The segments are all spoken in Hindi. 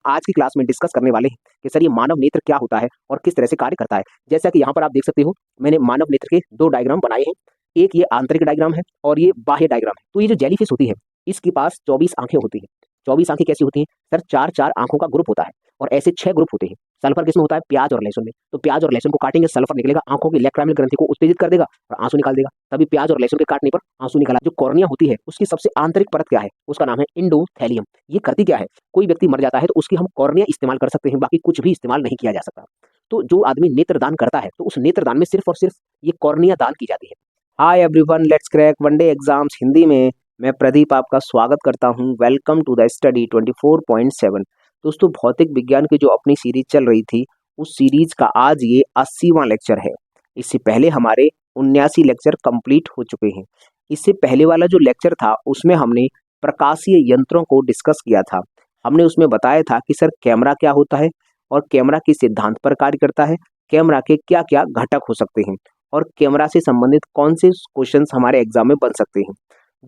आज की क्लास में डिस्कस करने वाले हैं कि सर ये मानव नेत्र क्या होता है और किस तरह से कार्य करता है। जैसा कि यहाँ पर आप देख सकते हो, मैंने मानव नेत्र के दो डायग्राम बनाए हैं। एक ये आंतरिक डायग्राम है और ये बाह्य डायग्राम है। तो ये जो जेलीफिश होती है, इसके पास 24 आंखें होती हैं। 24 आंखें कैसी होती हैं सर? 4-4 आंखों का ग्रुप होता है और ऐसे 6 ग्रुप होते हैं। सल्फर किसमें होता है? प्याज और लहसुन में। तो प्याज और लहसुन को काटेंगे, सल्फर निकलेगा, आंखों की इलेक्ट्रॉनिक ग्रंथि को उत्तेजित कर देगा और आंसू निकाल देगा। तभी प्याज और लहसुन के काटने पर आंसू निकला। जो कॉर्निया होती है, उसकी सबसे आंतरिक परत क्या है? उसका नाम है इंडोथेलियम। ये करती क्या है? कोई व्यक्ति मर जाता है तो उसकी हम कॉर्निया इस्तेमाल कर सकते हैं, बाकी कुछ भी इस्तेमाल नहीं किया जा सकता। तो जो आदमी नेत्रदान करता है तो उस नेत्रदान में सिर्फ और सिर्फ ये कॉर्निया दान की जाती है। Hi everyone, let's crack one day exams Hindi में। मैं प्रदीप आपका स्वागत करता हूं। Welcome to the study 24.7। दोस्तों, भौतिक विज्ञान की जो अपनी सीरीज चल रही थी, उस सीरीज का आज ये 80वां लेक्चर है। इससे पहले हमारे 79 लेक्चर कंप्लीट हो चुके हैं। इससे पहले वाला जो लेक्चर था उसमें हमने प्रकाशीय यंत्रों को डिस्कस किया था। हमने उसमें बताया था कि सर कैमरा क्या होता है और कैमरा किस सिद्धांत पर कार्य करता है, कैमरा के क्या क्या घटक हो सकते हैं और कैमरा से संबंधित कौन से क्वेश्चंस हमारे एग्जाम में बन सकते हैं।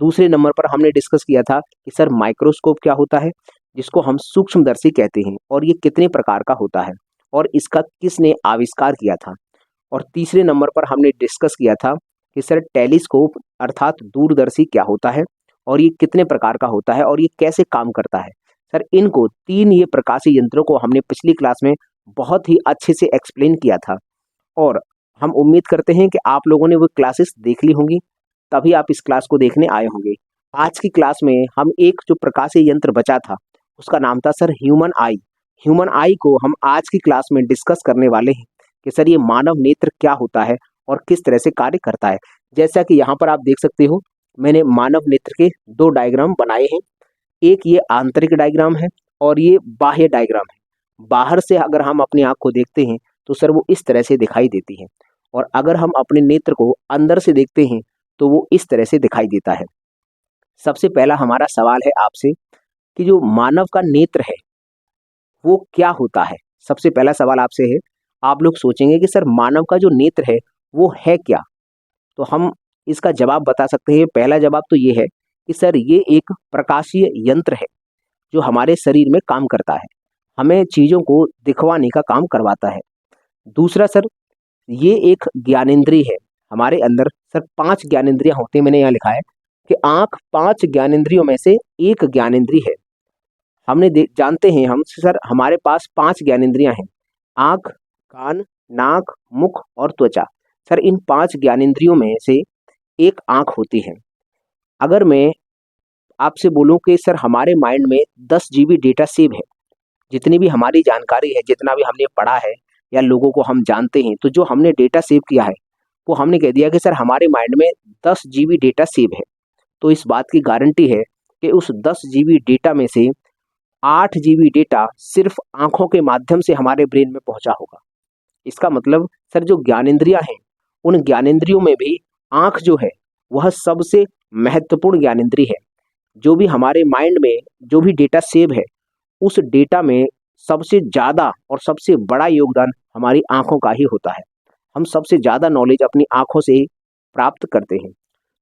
दूसरे नंबर पर हमने डिस्कस किया था कि सर माइक्रोस्कोप क्या होता है, जिसको हम सूक्ष्मदर्शी कहते हैं, और ये कितने प्रकार का होता है और इसका किसने आविष्कार किया था। और तीसरे नंबर पर हमने डिस्कस किया था कि सर टेलीस्कोप अर्थात दूरदर्शी क्या होता है और ये कितने प्रकार का होता है और ये कैसे काम करता है। सर इनको तीन ये प्रकाशीय यंत्रों को हमने पिछली क्लास में बहुत ही अच्छे से एक्सप्लेन किया था और हम उम्मीद करते हैं कि आप लोगों ने वो क्लासेस देख ली होंगी, तभी आप इस क्लास को देखने आए होंगे। आज की क्लास में हम एक जो प्रकाशीय यंत्र बचा था उसका नाम था सर ह्यूमन आई। ह्यूमन आई को हम आज की क्लास में डिस्कस करने वाले हैं कि सर ये मानव नेत्र क्या होता है और किस तरह से कार्य करता है। जैसा कि यहाँ पर आप देख सकते हो, मैंने मानव नेत्र के दो डायग्राम बनाए हैं। एक ये आंतरिक डायग्राम है और ये बाह्य डायग्राम है। बाहर से अगर हम अपनी आँख को देखते हैं तो सर वो इस तरह से दिखाई देती है, और अगर हम अपने नेत्र को अंदर से देखते हैं तो वो इस तरह से दिखाई देता है। सबसे पहला हमारा सवाल है आपसे कि जो मानव का नेत्र है वो क्या होता है। सबसे पहला सवाल आपसे है, आप लोग सोचेंगे कि सर मानव का जो नेत्र है वो है क्या। तो हम इसका जवाब बता सकते हैं। पहला जवाब तो ये है कि सर ये एक प्रकाशीय यंत्र है जो हमारे शरीर में काम करता है, हमें चीज़ों को दिखवाने का काम करवाता है। दूसरा सर, ये एक ज्ञानेंद्रिय है। हमारे अंदर सर 5 ज्ञानेंद्रियां होती हैं। मैंने यहाँ लिखा है कि आंख 5 ज्ञानेंद्रियों में से एक ज्ञानेंद्रिय है। हमने जानते हैं हम सर हमारे पास 5 ज्ञानेंद्रियां हैं: आंख, कान, नाक, मुख और त्वचा। सर इन 5 ज्ञानेंद्रियों में से एक आंख होती है। अगर मैं आपसे बोलूं कि सर हमारे माइंड में 10 जीबी डेटा सेव है, जितनी भी हमारी जानकारी है, जितना भी हमने पढ़ा है या लोगों को हम जानते हैं, तो जो हमने डेटा सेव किया है वो हमने कह दिया कि सर हमारे माइंड में 10 जीबी डेटा सेव है। तो इस बात की गारंटी है कि उस 10 जीबी डेटा में से 8 जीबी डेटा सिर्फ आंखों के माध्यम से हमारे ब्रेन में पहुंचा होगा। इसका मतलब सर जो ज्ञानेंद्रियां हैं, उन ज्ञानेंद्रियों में भी आंख जो है वह सबसे महत्वपूर्ण ज्ञानेंद्रिय है। जो भी हमारे माइंड में जो भी डेटा सेव है, उस डेटा में सबसे ज़्यादा और सबसे बड़ा योगदान हमारी आंखों का ही होता है। हम सबसे ज़्यादा नॉलेज अपनी आंखों से ही प्राप्त करते हैं।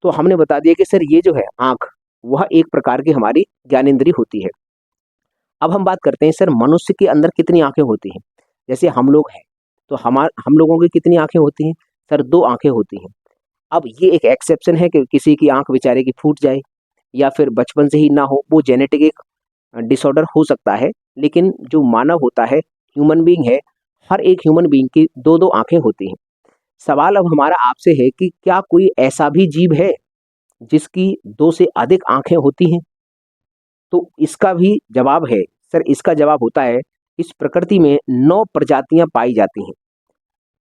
तो हमने बता दिया कि सर ये जो है आंख, वह एक प्रकार की हमारी ज्ञानेंद्रिय होती है। अब हम बात करते हैं सर मनुष्य के अंदर कितनी आंखें होती हैं। जैसे हम लोग हैं तो हम लोगों की कितनी आंखें होती हैं सर? 2 आंखें होती हैं। अब ये एक एक्सेप्शन है कि किसी की आंख बेचारे की फूट जाए या फिर बचपन से ही ना हो, वो जेनेटिक एक डिसऑर्डर हो सकता है। लेकिन जो मानव होता है, ह्यूमन बीइंग है, हर एक ह्यूमन बीइंग की 2-2 आंखें होती हैं। सवाल अब हमारा आपसे है कि क्या कोई ऐसा भी जीव है जिसकी 2 से अधिक आंखें होती हैं? तो इसका भी जवाब है सर, इसका जवाब होता है इस प्रकृति में 9 प्रजातियां पाई जाती हैं।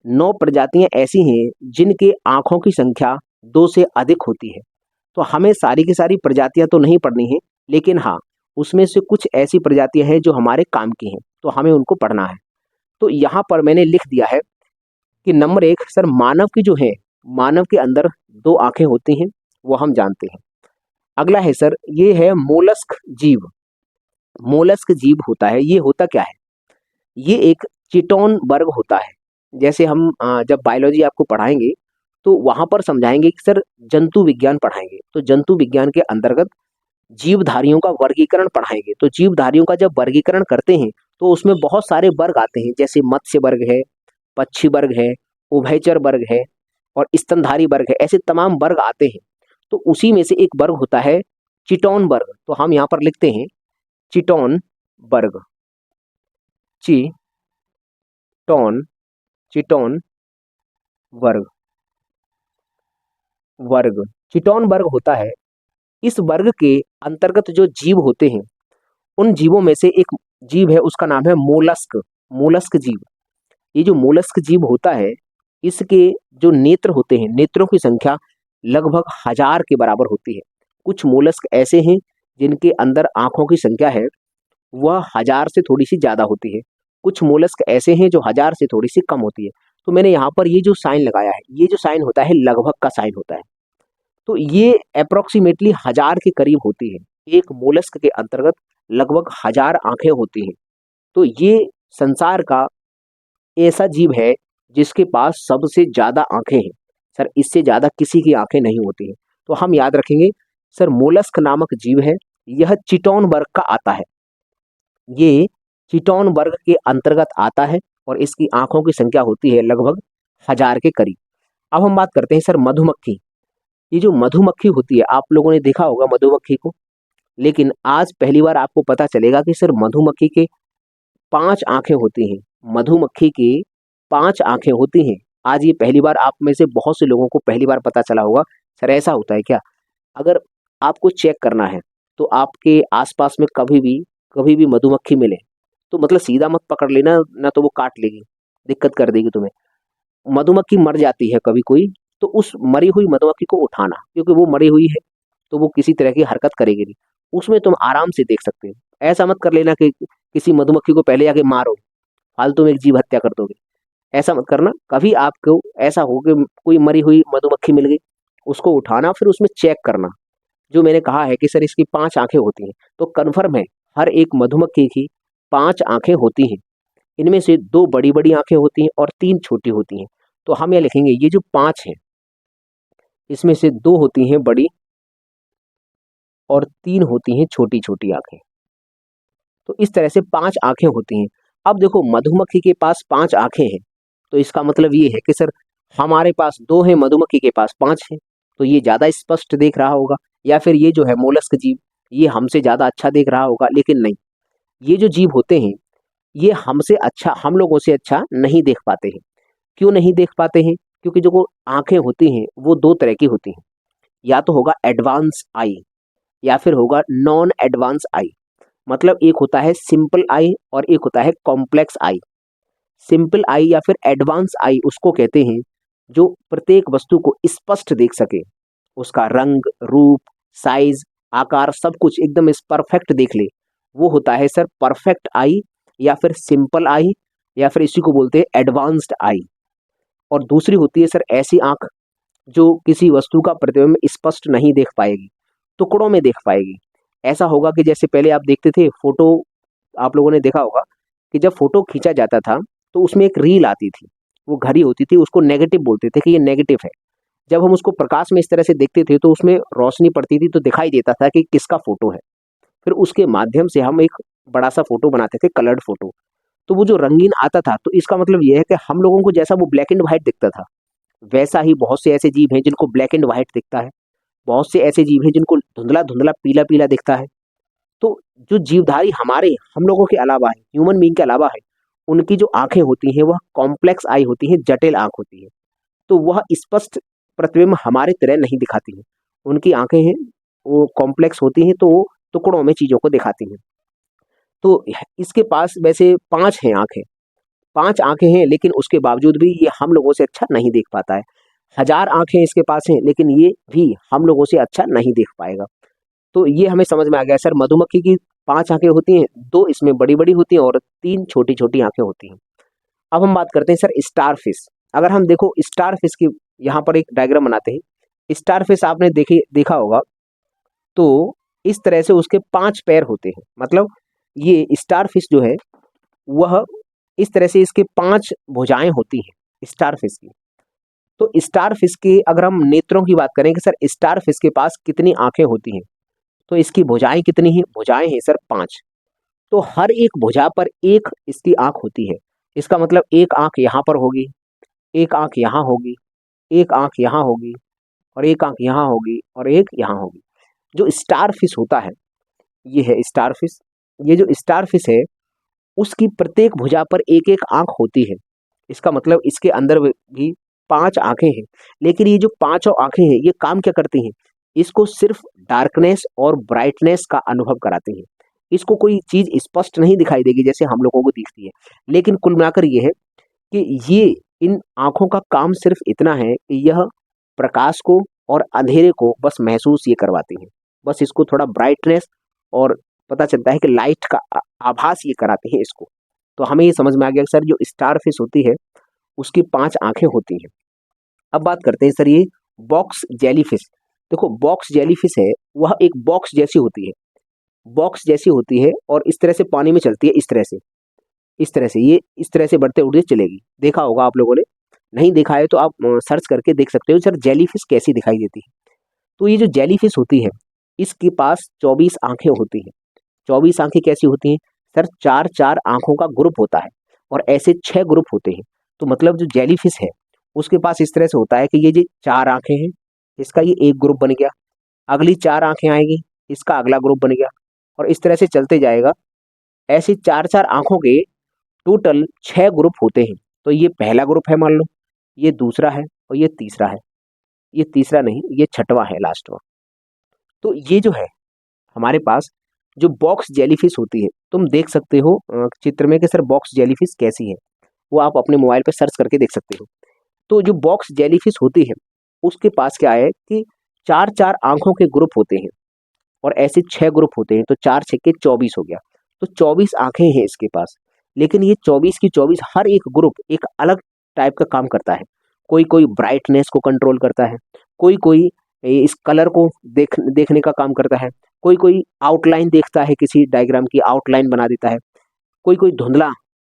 9 प्रजातियां ऐसी हैं जिनके आंखों की संख्या 2 से अधिक होती है। तो हमें सारी की सारी प्रजातियां तो नहीं पढ़नी है, लेकिन हाँ, उसमें से कुछ ऐसी प्रजातियां हैं जो हमारे काम की हैं, तो हमें उनको पढ़ना है। तो यहाँ पर मैंने लिख दिया है कि नंबर 1 सर मानव की जो है, मानव के अंदर 2 आंखें होती हैं, वो हम जानते हैं। अगला है सर, ये है मोलस्क जीव। मोलस्क जीव होता है, ये होता क्या है? ये एक चिटोन वर्ग होता है। जैसे हम जब बायोलॉजी आपको पढ़ाएंगे तो वहाँ पर समझाएंगे कि सर जंतु विज्ञान पढ़ाएंगे, तो जंतु विज्ञान के अंतर्गत जीवधारियों का वर्गीकरण पढ़ाएंगे। तो जीवधारियों का जब वर्गीकरण करते हैं तो उसमें बहुत सारे वर्ग आते हैं, जैसे मत्स्य वर्ग है, पक्षी वर्ग है, उभयचर वर्ग है और स्तनधारी वर्ग है, ऐसे तमाम वर्ग आते हैं। तो उसी में से एक वर्ग होता है चिटोन वर्ग। तो हम यहाँ पर लिखते हैं चिटोन वर्ग, चिटोन, चिटोन वर्ग, वर्ग, चिटोन वर्ग होता है। इस वर्ग के अंतर्गत जो जीव होते हैं, उन जीवों में से एक जीव है, उसका नाम है मोलस्क, मोलस्क जीव। ये जो मोलस्क जीव होता है, इसके जो नेत्र होते हैं, नेत्रों की संख्या लगभग 1000 के बराबर होती है। कुछ मोलस्क ऐसे हैं जिनके अंदर आंखों की संख्या है वह 1000 से थोड़ी सी ज्यादा होती है। कुछ मोलस्क ऐसे हैं जो 1000 से थोड़ी सी कम होती है। तो मैंने यहाँ पर ये जो साइन लगाया है, ये जो साइन होता है लगभग का साइन होता है। तो ये अप्रोक्सीमेटली 1000 के करीब होती है। एक मोलस्क के अंतर्गत लगभग 1000 आंखें होती हैं। तो ये संसार का ऐसा जीव है जिसके पास सबसे ज्यादा आंखें हैं। सर इससे ज्यादा किसी की आंखें नहीं होती हैं। तो हम याद रखेंगे सर, मोलस्क नामक जीव है, यह चिटोन वर्ग का आता है। ये चिटोन वर्ग के अंतर्गत आता है और इसकी आंखों की संख्या होती है लगभग 1000 के करीब। अब हम बात करते हैं सर मधुमक्खी। ये जो मधुमक्खी होती है, आप लोगों ने देखा होगा मधुमक्खी को, लेकिन आज पहली बार आपको पता चलेगा कि सर मधुमक्खी के 5 आंखें होती हैं। मधुमक्खी की 5 आंखें होती हैं। आज ये पहली बार आप में से बहुत से लोगों को पहली बार पता चला होगा। सर ऐसा होता है क्या? अगर आपको चेक करना है तो आपके आसपास में कभी भी मधुमक्खी मिले तो मतलब सीधा मत पकड़ लेना, ना तो वो काट लेगी, दिक्कत कर देगी तुम्हें। मधुमक्खी मर जाती है कभी कोई, तो उस मरी हुई मधुमक्खी को उठाना, क्योंकि वो मरी हुई है तो वो किसी तरह की हरकत करेगी नहीं, उसमें तुम आराम से देख सकते हो। ऐसा मत कर लेना कि किसी मधुमक्खी को पहले आके मारो, फालतू में एक जीव हत्या कर दोगे। ऐसा मत करना। कभी आपको ऐसा हो कि कोई मरी हुई मधुमक्खी मिल गई, उसको उठाना, फिर उसमें चेक करना। जो मैंने कहा है कि सर इसकी 5 आंखें होती हैं, तो कन्फर्म है हर एक मधुमक्खी की 5 आंखें होती हैं। इनमें से 2 बड़ी बड़ी आंखें होती हैं और 3 छोटी होती हैं। तो हम यह लिखेंगे ये जो 5 हैं, इसमें से 2 होती हैं बड़ी और 3 होती हैं छोटी छोटी आंखें। तो इस तरह से 5 आंखें होती हैं। अब देखो मधुमक्खी के पास 5 आंखें हैं, तो इसका मतलब ये है कि सर हमारे पास 2 हैं, मधुमक्खी के पास 5 हैं। तो ये ज्यादा स्पष्ट देख रहा होगा, या फिर ये जो है मोलस्क जीव, ये हमसे ज्यादा अच्छा देख रहा होगा। लेकिन नहीं, ये जो जीव होते हैं ये हमसे अच्छा, हम लोगों से अच्छा नहीं देख पाते हैं। क्यों नहीं देख पाते हैं? क्योंकि जो आंखें होती हैं वो 2 तरह की होती हैं। या तो होगा एडवांस आई या फिर होगा नॉन एडवांस आई। मतलब एक होता है सिंपल आई और एक होता है कॉम्प्लेक्स आई। सिंपल आई या फिर एडवांस आई उसको कहते हैं जो प्रत्येक वस्तु को स्पष्ट देख सके, उसका रंग, रूप, साइज, आकार सब कुछ एकदम इस परफेक्ट देख ले। वो होता है सर परफेक्ट आई या फिर सिंपल आई, या फिर इसी को बोलते हैं एडवांस्ड आई। और दूसरी होती है सर ऐसी आंख जो किसी वस्तु का प्रतिबिंब स्पष्ट नहीं देख पाएगी, टुकड़ों में देख पाएगी। ऐसा होगा कि जैसे पहले आप देखते थे फोटो, आप लोगों ने देखा होगा कि जब फोटो खींचा जाता था तो उसमें एक रील आती थी, वो घड़ी होती थी, उसको नेगेटिव बोलते थे कि ये नेगेटिव है। जब हम उसको प्रकाश में इस तरह से देखते थे तो उसमें रोशनी पड़ती थी तो दिखाई देता था कि किसका फोटो है। फिर उसके माध्यम से हम एक बड़ा सा फोटो बनाते थे, कलर्ड फोटो। तो वो जो रंगीन आता था, तो इसका मतलब यह है कि हम लोगों को जैसा वो ब्लैक एंड व्हाइट दिखता था, वैसा ही बहुत से ऐसे जीव हैं जिनको ब्लैक एंड व्हाइट दिखता है। बहुत से ऐसे जीव हैं जिनको धुंधला धुंधला पीला पीला दिखता है। तो जो जीवधारी हमारे, हम लोगों के अलावा है, ह्यूमन बीइंग के अलावा है, उनकी जो आंखें होती हैं वह कॉम्प्लेक्स आई होती हैं, जटिल आंख होती है। तो वह स्पष्ट प्रतिबिंब हमारे तरह नहीं दिखाती हैं। उनकी आंखें हैं वो कॉम्प्लेक्स होती हैं, तो वो टुकड़ों में चीजों को दिखाती हैं। तो इसके पास वैसे 5 हैं आंखें, 5 आंखें हैं, लेकिन उसके बावजूद भी ये हम लोगों से अच्छा नहीं देख पाता है। 1000 आंखें इसके पास हैं, लेकिन ये भी हम लोगों से अच्छा नहीं देख पाएगा। तो ये हमें समझ में आ गया सर, मधुमक्खी की 5 आंखें होती हैं, 2 इसमें बड़ी बड़ी होती हैं और 3 छोटी छोटी आंखें होती हैं। अब हम बात करते हैं सर स्टार फिश। अगर हम देखो स्टार फिश की, यहाँ पर एक डायग्राम बनाते हैं। स्टार फिश आपने देखा होगा, तो इस तरह से उसके 5 पैर होते हैं। मतलब ये स्टार फिश जो है वह इस तरह से इसके 5 भुजाएं होती हैं स्टार फिश की। तो स्टार फिश के अगर हम नेत्रों की बात करें कि सर स्टार फिश के पास कितनी आंखें होती हैं, तो इसकी भुजाएं कितनी हैं? भुजाएं हैं सर 5। तो हर एक भुजा पर एक इसकी आंख होती है। इसका मतलब एक आंख यहाँ पर होगी, एक आंख यहाँ होगी, एक आंख यहाँ होगी, और एक आंख यहाँ होगी, और एक यहाँ होगी। जो स्टार फिश होता है, ये है स्टार फिश। ये जो स्टार फिश है, उसकी प्रत्येक भुजा पर एक एक आंख होती है। इसका मतलब इसके अंदर भी 5 आंखें हैं। लेकिन ये जो पांचों आंखें हैं, ये काम क्या करती हैं? इसको सिर्फ डार्कनेस और ब्राइटनेस का अनुभव कराती हैं। इसको कोई चीज स्पष्ट नहीं दिखाई देगी जैसे हम लोगों को दिखती है। लेकिन कुल मिलाकर ये है कि ये इन आंखों का काम सिर्फ इतना है कि यह प्रकाश को और अंधेरे को बस महसूस ये करवाती हैं। बस इसको थोड़ा ब्राइटनेस और पता चलता है कि लाइट का आभास ये कराती हैं इसको। तो हमें ये समझ में आ गया कि सर जो स्टार फिश होती है, उसकी 5 आंखें होती हैं। अब बात करते हैं सर ये बॉक्स जेलीफिश। देखो बॉक्स जेलीफिश है, वह एक बॉक्स जैसी होती है, बॉक्स जैसी होती है, और इस तरह से पानी में चलती है, इस तरह से, इस तरह से ये इस तरह से बढ़ते उड़ते चलेगी। देखा होगा आप लोगों ने, नहीं देखा है तो आप सर्च करके देख सकते हो सर जेलीफिश कैसी दिखाई देती है। तो ये जो जेलीफिश होती है, इसके पास 24 आंखें होती हैं। 24 आंखें कैसी होती हैं? सर 4-4 आंखों का ग्रुप होता है, और ऐसे 6 ग्रुप होते हैं। तो मतलब जो जेलीफिश है, उसके पास इस तरह से होता है कि ये जो 4 आंखें हैं, इसका ये एक ग्रुप बन गया, अगली 4 आंखें आएगी, इसका अगला ग्रुप बन गया, और इस तरह से चलते जाएगा। ऐसे 4-4 आंखों के टोटल 6 ग्रुप होते हैं। तो ये पहला ग्रुप है मान लो, ये दूसरा है, और ये तीसरा है, ये तीसरा नहीं, ये छठवां है लास्ट में। तो ये जो है हमारे पास जो बॉक्स जेलीफिश होती है, तुम देख सकते हो चित्र में कि सर बॉक्स जेलीफिश कैसी है, वो आप अपने मोबाइल पे सर्च करके देख सकते हो। तो जो बॉक्स जेलीफिश होती है, उसके पास क्या है कि 4-4 आंखों के ग्रुप होते हैं, और ऐसे 6 ग्रुप होते हैं। तो 4 6 24 हो गया। तो 24 आंखें हैं इसके पास। लेकिन ये 24 की 24 हर एक ग्रुप एक अलग टाइप का काम करता है। कोई कोई ब्राइटनेस को कंट्रोल करता है, कोई कोई इस कलर को देखने का काम करता है, कोई कोई आउटलाइन देखता है, किसी डायग्राम की आउटलाइन बना देता है, कोई कोई धुंधला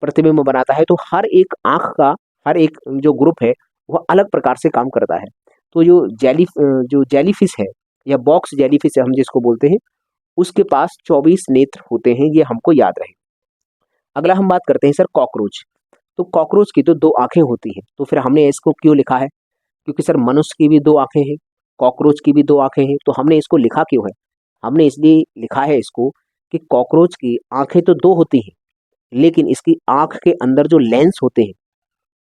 प्रतिबिंब बनाता है। तो हर एक आंख का, हर एक जो ग्रुप है, वह अलग प्रकार से काम करता है। तो जो जेलीफिश है, या बॉक्स जेलीफिश है हम जिसको बोलते हैं, उसके पास 24 नेत्र होते हैं, ये हमको याद रहे। अगला हम बात करते हैं सर कॉकरोच। तो कॉकरोच की तो 2 आंखें होती हैं। तो फिर हमने इसको क्यों लिखा है? क्योंकि सर मनुष्य की भी 2 आंखें हैं, कॉकरोच की भी 2 आंखें हैं। तो हमने इसको लिखा क्यों है? हमने इसलिए लिखा है इसको कि कॉकरोच की आंखें तो 2 होती हैं, लेकिन इसकी आंख के अंदर जो लेंस होते हैं,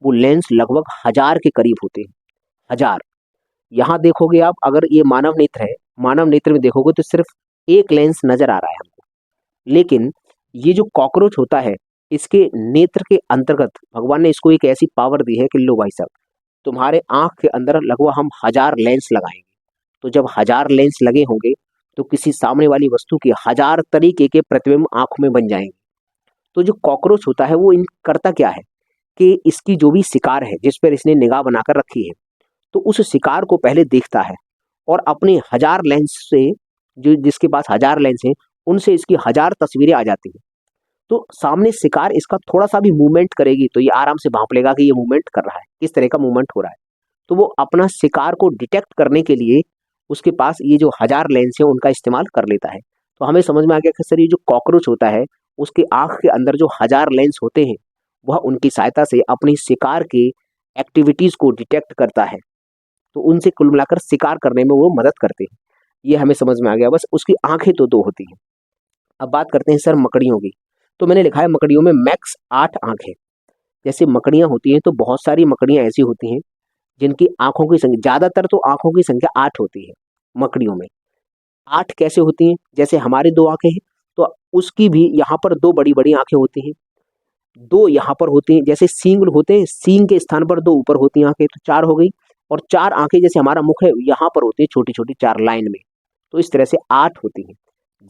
वो लेंस लगभग 1000 के करीब होते हैं। 1000। यहाँ देखोगे आप, अगर ये मानव नेत्र है, मानव नेत्र में देखोगे तो सिर्फ एक लेंस नजर आ रहा है हमको। लेकिन ये जो कॉकरोच होता है, इसके नेत्र के अंतर्गत भगवान ने इसको एक ऐसी पावर दी है कि लो भाई साहब, तुम्हारे आंख के अंदर लगभग हम 1000 लेंस लगाएंगे। तो जब 1000 लेंस लगे होंगे, तो किसी सामने वाली वस्तु के 1000 तरीके के प्रतिबिंब आंख में बन जाएंगे। तो जो कॉकरोच होता है, वो इन करता क्या है कि इसकी जो भी शिकार है, जिस पर इसने निगाह बनाकर रखी है, तो उस शिकार को पहले देखता है, और अपने 1000 लेंस से, जो जिसके पास 1000 लेंस हैं, उनसे इसकी 1000 तस्वीरें आ जाती हैं। तो सामने शिकार इसका थोड़ा सा भी मूवमेंट करेगी, तो ये आराम से भांप लेगा कि ये मूवमेंट कर रहा है, किस तरह का मूवमेंट हो रहा है। तो वो अपना शिकार को डिटेक्ट करने के लिए उसके पास ये जो 1000 लेंस है, उनका इस्तेमाल कर लेता है। तो हमें समझ में आ गया कि सर ये जो कॉकरोच होता है, उसके आंख के अंदर जो 1000 लेंस होते हैं, वह उनकी सहायता से अपनी शिकार की एक्टिविटीज को डिटेक्ट करता है। तो उनसे कुल मिलाकर शिकार करने में वो मदद करते हैं। ये हमें समझ में आ गया। बस उसकी आंखें तो 2 होती हैं। अब बात करते हैं सर मकड़ियों की। तो मैंने लिखा है मकड़ियों में मैक्स 8 आंख है। जैसे मकड़ियां होती हैं, तो बहुत सारी मकड़ियां ऐसी होती हैं जिनकी आंखों की संख्या, ज्यादातर तो आंखों की संख्या 8 होती है मकड़ियों में। 8 कैसे होती हैं? जैसे हमारी 2 आंखें हैं, तो उसकी भी यहाँ पर 2 बड़ी बड़ी आंखें होती हैं, 2 यहाँ पर होती हैं। जैसे सींग होते हैं, सींग के स्थान पर 2 ऊपर होती हैं आंखें, तो 4 हो गई। और 4 आंखें जैसे हमारा मुख है, यहाँ पर होती है छोटी छोटी 4 लाइन में। तो इस तरह से 8 होती हैं।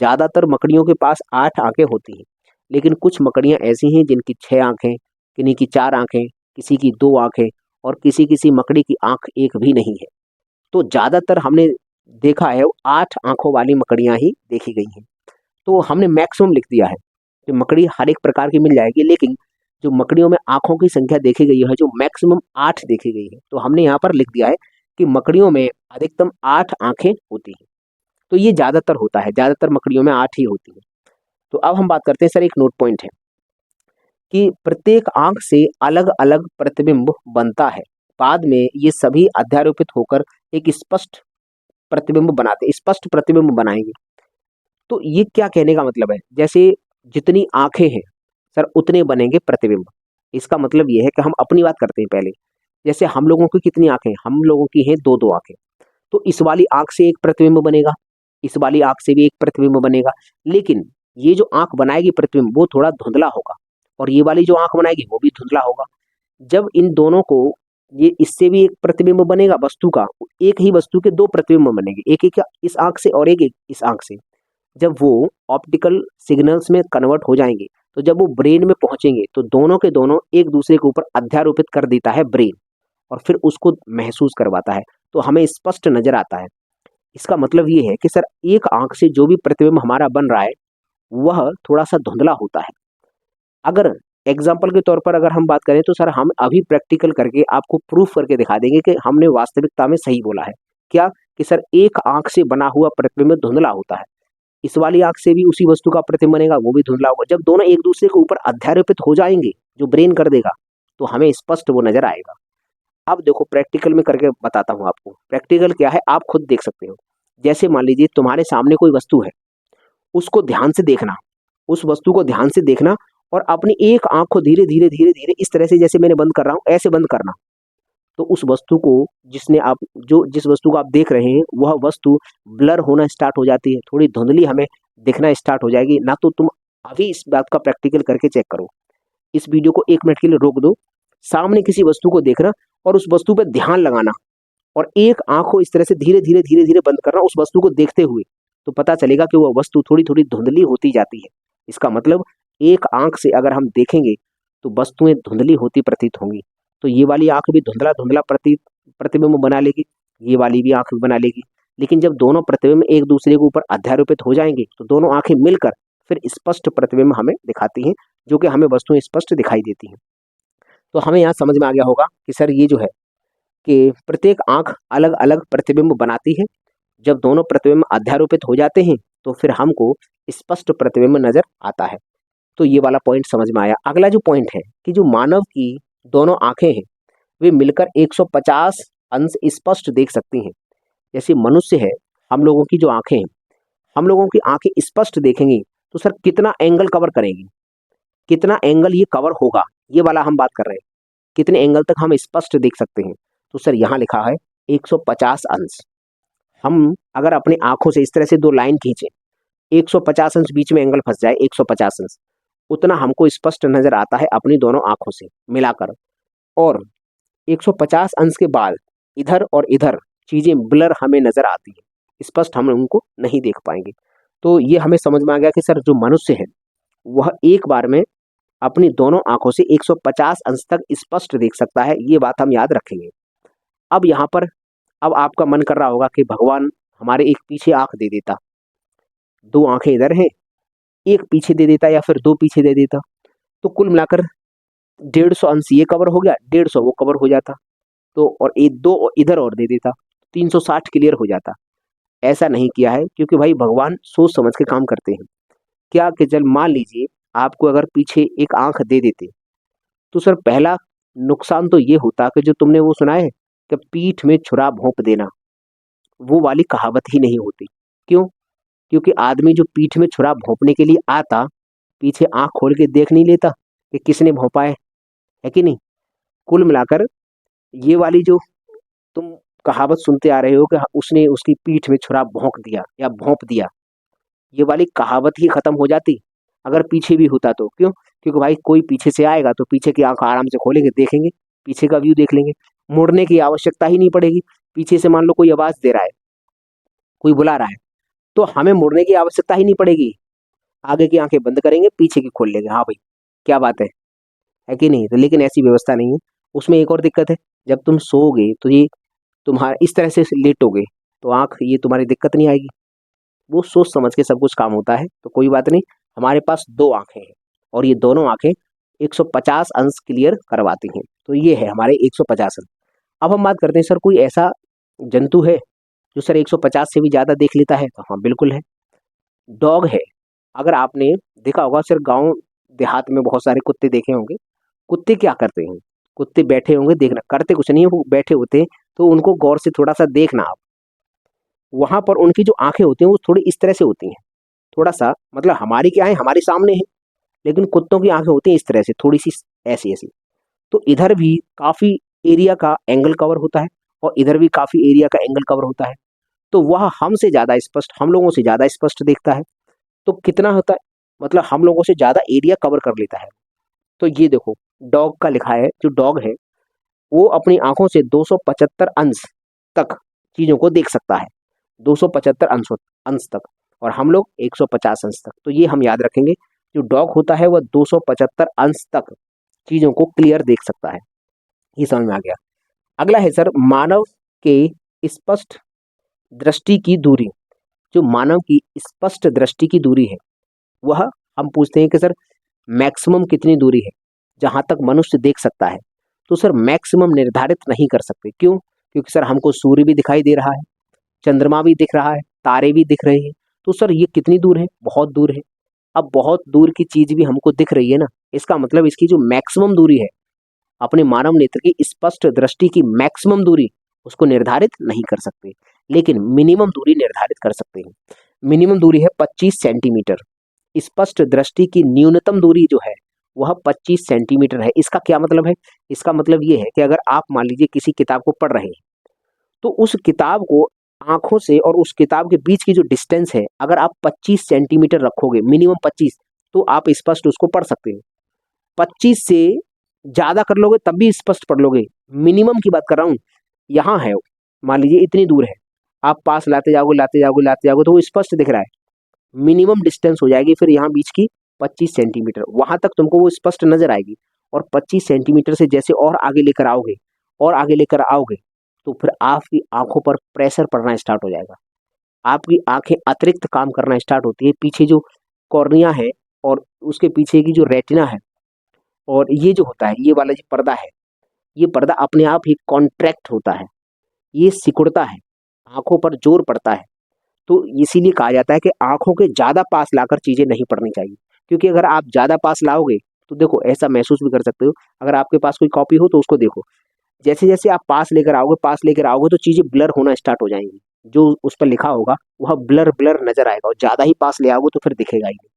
ज्यादातर मकड़ियों के पास 8 आंखें होती हैं। लेकिन कुछ मकड़ियां ऐसी हैं जिनकी 6 आंखें, किन्हीं की 4 आंखें, किसी की 2 आंखें, और किसी किसी मकड़ी की आंख एक भी नहीं है। तो ज्यादातर हमने देखा है 8 आंखों वाली मकड़ियां ही देखी गई हैं। तो हमने मैक्सिमम लिख दिया है कि मकड़ी हर एक प्रकार की मिल जाएगी, लेकिन जो मकड़ियों में आंखों की संख्या देखी गई है, जो मैक्सिमम 8 देखी गई है। तो हमने यहाँ पर लिख दिया है कि मकड़ियों में अधिकतम 8 आंखें होती हैं। तो ये ज़्यादातर होता है, ज़्यादातर मकड़ियों में 8 ही होती है। तो अब हम बात करते हैं सर, एक नोट पॉइंट है कि प्रत्येक आंख से अलग अलग प्रतिबिंब बनता है, बाद में ये सभी अध्यारोपित होकर एक स्पष्ट प्रतिबिंब बनाते, स्पष्ट प्रतिबिंब बनाएंगे। तो ये क्या कहने का मतलब है, जैसे जितनी आंखें हैं सर उतने बनेंगे प्रतिबिंब। इसका मतलब ये है कि हम अपनी बात करते हैं पहले। जैसे हम लोगों की कितनी आंखें हैं, हम लोगों की हैं दो दो आंखें, तो इस वाली आंख से एक प्रतिबिंब बनेगा, इस वाली आंख से भी एक प्रतिबिंब बनेगा। लेकिन ये जो आंख बनाएगी प्रतिबिंब वो थोड़ा धुंधला होगा, और ये वाली जो आंख बनाएगी वो भी धुंधला होगा। जब इन दोनों को, ये इससे भी एक प्रतिबिंब बनेगा वस्तु का, एक ही वस्तु के दो प्रतिबिंब बनेंगे, एक एक इस आंख से और एक एक इस आंख से। जब वो ऑप्टिकल सिग्नल्स में कन्वर्ट हो जाएंगे, तो जब वो ब्रेन में पहुंचेंगे तो दोनों के दोनों एक दूसरे के ऊपर अध्यारोपित कर देता है ब्रेन, और फिर उसको महसूस करवाता है, तो हमें स्पष्ट नजर आता है। इसका मतलब ये है कि सर एक आंख से जो भी प्रतिबिंब हमारा बन रहा है वह थोड़ा सा धुंधला होता है। अगर एग्जाम्पल के तौर पर अगर हम बात करें, तो सर हम अभी प्रैक्टिकल करके आपको प्रूफ करके दिखा देंगे कि हमने वास्तविकता में सही बोला है। क्या कि सर एक आंख से बना हुआ प्रतिबिंब धुंधला होता है, इस वाली आंख से भी उसी वस्तु का प्रतिबिंब बनेगा, वो भी धुंधला होगा। जब दोनों एक दूसरे के ऊपर अध्यारोपित हो जाएंगे, जो ब्रेन कर देगा, तो हमें स्पष्ट वो नजर आएगा। अब देखो प्रैक्टिकल में करके बताता हूँ आपको। प्रैक्टिकल क्या है आप खुद देख सकते हो। जैसे मान लीजिए तुम्हारे सामने कोई वस्तु है, उसको ध्यान से देखना, उस वस्तु को ध्यान से देखना, और अपनी एक आंख को धीरे धीरे धीरे धीरे इस तरह से, जैसे मैंने बंद कर रहा हूं ऐसे बंद करना। तो उस वस्तु को, जिसने आप जो जिस वस्तु को आप देख रहे हैं वह वस्तु ब्लर होना स्टार्ट हो जाती है, थोड़ी धुंधली हमें दिखना स्टार्ट हो जाएगी ना। तो तुम अभी इस बात का प्रैक्टिकल करके चेक करो। इस वीडियो को 1 मिनट के लिए रोक दो, सामने किसी वस्तु को देखना और उस वस्तु पर ध्यान लगाना, और एक आंख को इस तरह से धीरे धीरे धीरे धीरे बंद करना उस वस्तु को देखते हुए। तो पता चलेगा कि वह वस्तु थोड़ी थोड़ी धुंधली होती जाती है। इसका मतलब एक आंख से अगर हम देखेंगे तो वस्तुएं धुंधली होती प्रतीत होंगी। तो ये वाली आंख भी धुंधला धुंधला प्रतिबिंब बना लेगी, ये वाली भी आंख बना लेगी। लेकिन जब दोनों प्रतिबिंब एक दूसरे के ऊपर अध्यारोपित हो जाएंगे, तो दोनों आंखें मिलकर फिर स्पष्ट प्रतिबिंब हमें दिखाती हैं, जो कि हमें वस्तुएं स्पष्ट दिखाई देती हैं। तो हमें यहाँ समझ में आ गया होगा कि सर ये जो है कि प्रत्येक आंख अलग अलग प्रतिबिंब बनाती है। जब दोनों प्रतिबिंब अध्यारोपित हो जाते हैं, तो फिर हमको स्पष्ट प्रतिबिंब नजर आता है। तो ये वाला पॉइंट समझ में आया। अगला जो पॉइंट है कि जो मानव की दोनों आंखें हैं वे मिलकर 150 अंश स्पष्ट देख सकती हैं। जैसे मनुष्य है, हम लोगों की जो आंखें हैं, हम लोगों की आंखें स्पष्ट देखेंगी, तो सर कितना एंगल कवर करेंगी, कितना एंगल ये कवर होगा, ये वाला हम बात कर रहे हैं। कितने एंगल तक हम स्पष्ट देख सकते हैं। तो सर यहाँ लिखा है 150 अंश। हम अगर अपनी आंखों से इस तरह से दो लाइन खींचे, 150 अंश बीच में एंगल फंस जाए, 150 अंश उतना हमको स्पष्ट नजर आता है अपनी दोनों आंखों से मिलाकर। और 150 अंश के बाद इधर और इधर चीजें ब्लर हमें नजर आती है, स्पष्ट हम उनको नहीं देख पाएंगे। तो ये हमें समझ में आ गया कि सर जो मनुष्य है वह एक बार में अपनी दोनों आंखों से 150 अंश तक स्पष्ट देख सकता है। ये बात हम याद रखेंगे। अब यहाँ पर, अब आपका मन कर रहा होगा कि भगवान हमारे एक पीछे आंख दे देता, दो आंखें इधर हैं, एक पीछे दे देता, या फिर दो पीछे दे देता, तो कुल मिलाकर 150 अंश ये कवर हो गया, 150 वो कवर हो जाता। तो और एक दो इधर और दे देता, 360 क्लियर हो जाता। ऐसा नहीं किया है, क्योंकि भाई भगवान सोच समझ के काम करते हैं। क्या कि चल मान लीजिए आपको अगर पीछे एक आंख दे देते, तो सर पहला नुकसान तो ये होता कि जो तुमने वो सुना है कि पीठ में छुरा भोंप देना, वो वाली कहावत ही नहीं होती। क्यों? क्योंकि आदमी जो पीठ में छुरा भोंपने के लिए आता, पीछे आंख खोल के देख नहीं लेता कि किसने भोंपा है कि नहीं। कुल मिलाकर ये वाली जो तुम कहावत सुनते आ रहे हो कि उसने उसकी पीठ में छुरा भोंक दिया या भोंप दिया, ये वाली कहावत ही खत्म हो जाती अगर पीछे भी होता तो। क्यों? क्योंकि भाई कोई पीछे से आएगा तो पीछे की आंख आराम से खोलेंगे, देखेंगे, पीछे का व्यू देख लेंगे, मुड़ने की आवश्यकता ही नहीं पड़ेगी। पीछे से मान लो कोई आवाज दे रहा है, कोई बुला रहा है, तो हमें मुड़ने की आवश्यकता ही नहीं पड़ेगी। आगे की आंखें बंद करेंगे, पीछे की खोल लेंगे, हाँ भाई क्या बात है कि नहीं। तो लेकिन ऐसी व्यवस्था नहीं है। उसमें एक और दिक्कत है, जब तुम सोओगे तो ये तुम्हारा इस तरह से लेटोगे, तो आंख ये तुम्हारी दिक्कत नहीं आएगी। वो सोच समझ के सब कुछ काम होता है। तो कोई बात नहीं, हमारे पास दो आंखें हैं और ये दोनों आंखें 150 अंश क्लियर करवाती हैं। तो ये है हमारे 150 अंश। अब हम बात करते हैं सर कोई ऐसा जंतु है जो सर 150 से भी ज़्यादा देख लेता है, तो हाँ बिल्कुल है। डॉग है, अगर आपने देखा होगा सर गाँव देहात में बहुत सारे कुत्ते देखे होंगे। कुत्ते क्या करते हैं, कुत्ते बैठे होंगे देखना, करते कुछ नहीं है, वो बैठे होते हैं, तो उनको गौर से थोड़ा सा देखना आप, वहां पर उनकी जो आंखें होती हैं वो थोड़ी इस तरह से होती हैं, थोड़ा सा मतलब हमारी क्या है, हमारे सामने है, लेकिन कुत्तों की आंखें होती हैं इस तरह से, थोड़ी सी ऐसी ऐसी। तो इधर भी काफी एरिया का एंगल कवर होता है और इधर भी काफी एरिया का एंगल कवर होता है, तो वह हमसे ज्यादा स्पष्ट, हम लोगों से ज्यादा स्पष्ट देखता है। तो कितना होता है, मतलब हम लोगों से ज्यादा एरिया कवर कर लेता है। तो ये देखो डॉग का लिखा है, जो डॉग है वो अपनी आंखों से 275 अंश तक चीजों को देख सकता है, 275 अंश तक, और हम लोग 150 अंश तक। तो ये हम याद रखेंगे, जो डॉग होता है वह 275 अंश तक चीजों को क्लियर देख सकता है। ये समझ में आ गया। अगला है सर मानव के स्पष्ट दृष्टि की दूरी। जो मानव की स्पष्ट दृष्टि की दूरी है, वह हम पूछते हैं कि सर मैक्सिमम कितनी दूरी है जहां तक मनुष्य देख सकता है। तो सर मैक्सिमम निर्धारित नहीं कर सकते, क्यों? क्योंकि सर हमको सूर्य भी दिखाई दे रहा है, चंद्रमा भी दिख रहा है, तारे भी दिख रहे हैं, तो सर ये कितनी दूर है, बहुत दूर है। अब बहुत दूर की चीज भी हमको दिख रही है ना, इसका मतलब इसकी जो मैक्सिमम दूरी है, अपने मानव नेत्र की स्पष्ट दृष्टि की मैक्सिमम दूरी, उसको निर्धारित नहीं कर सकते, लेकिन मिनिमम दूरी निर्धारित कर सकते हैं। मिनिमम दूरी है 25 सेंटीमीटर। स्पष्ट दृष्टि की न्यूनतम दूरी जो है वह 25 सेंटीमीटर है। इसका क्या मतलब है? इसका मतलब ये है कि अगर आप मान लीजिए किसी किताब को पढ़ रहे हैं, तो उस किताब को आंखों से और उस किताब के बीच की जो डिस्टेंस है, अगर आप 25 सेंटीमीटर रखोगे, मिनिमम 25, तो आप स्पष्ट उसको पढ़ सकते हैं। 25 से ज्यादा कर लोगे तब भी स्पष्ट पढ़ लोगे, मिनिमम की बात कर रहा हूं। यहाँ है, मान लीजिए इतनी दूर है, आप पास लाते जाओगे लाते जाओगे लाते जाओगे तो वो स्पष्ट दिख रहा है, मिनिमम डिस्टेंस हो जाएगी फिर यहाँ बीच की 25 सेंटीमीटर, वहां तक तुमको वो स्पष्ट नजर आएगी। और 25 सेंटीमीटर से जैसे और आगे लेकर आओगे और आगे लेकर आओगे, तो फिर आपकी आंखों पर प्रेशर पड़ना स्टार्ट हो जाएगा, आपकी आंखें अतिरिक्त काम करना स्टार्ट होती है। पीछे जो कॉर्निया है और उसके पीछे की जो रेटिना है, और ये जो होता है, ये वाला जो पर्दा है, ये पर्दा अपने आप ही कॉन्ट्रैक्ट होता है, ये सिकुड़ता है, आंखों पर जोर पड़ता है। तो इसीलिए कहा जाता है कि आंखों के ज्यादा पास लाकर चीजें नहीं पढ़नी चाहिए, क्योंकि अगर आप ज्यादा पास लाओगे, तो देखो ऐसा महसूस भी कर सकते हो, अगर आपके पास कोई कॉपी हो तो उसको देखो, जैसे जैसे आप पास लेकर आओगे तो चीजें ब्लर होना स्टार्ट हो जाएंगी, जो उस पर लिखा होगा वह ब्लर ब्लर नजर आएगा, और ज्यादा ही पास ले आओगे तो फिर दिखेगा ही नहीं।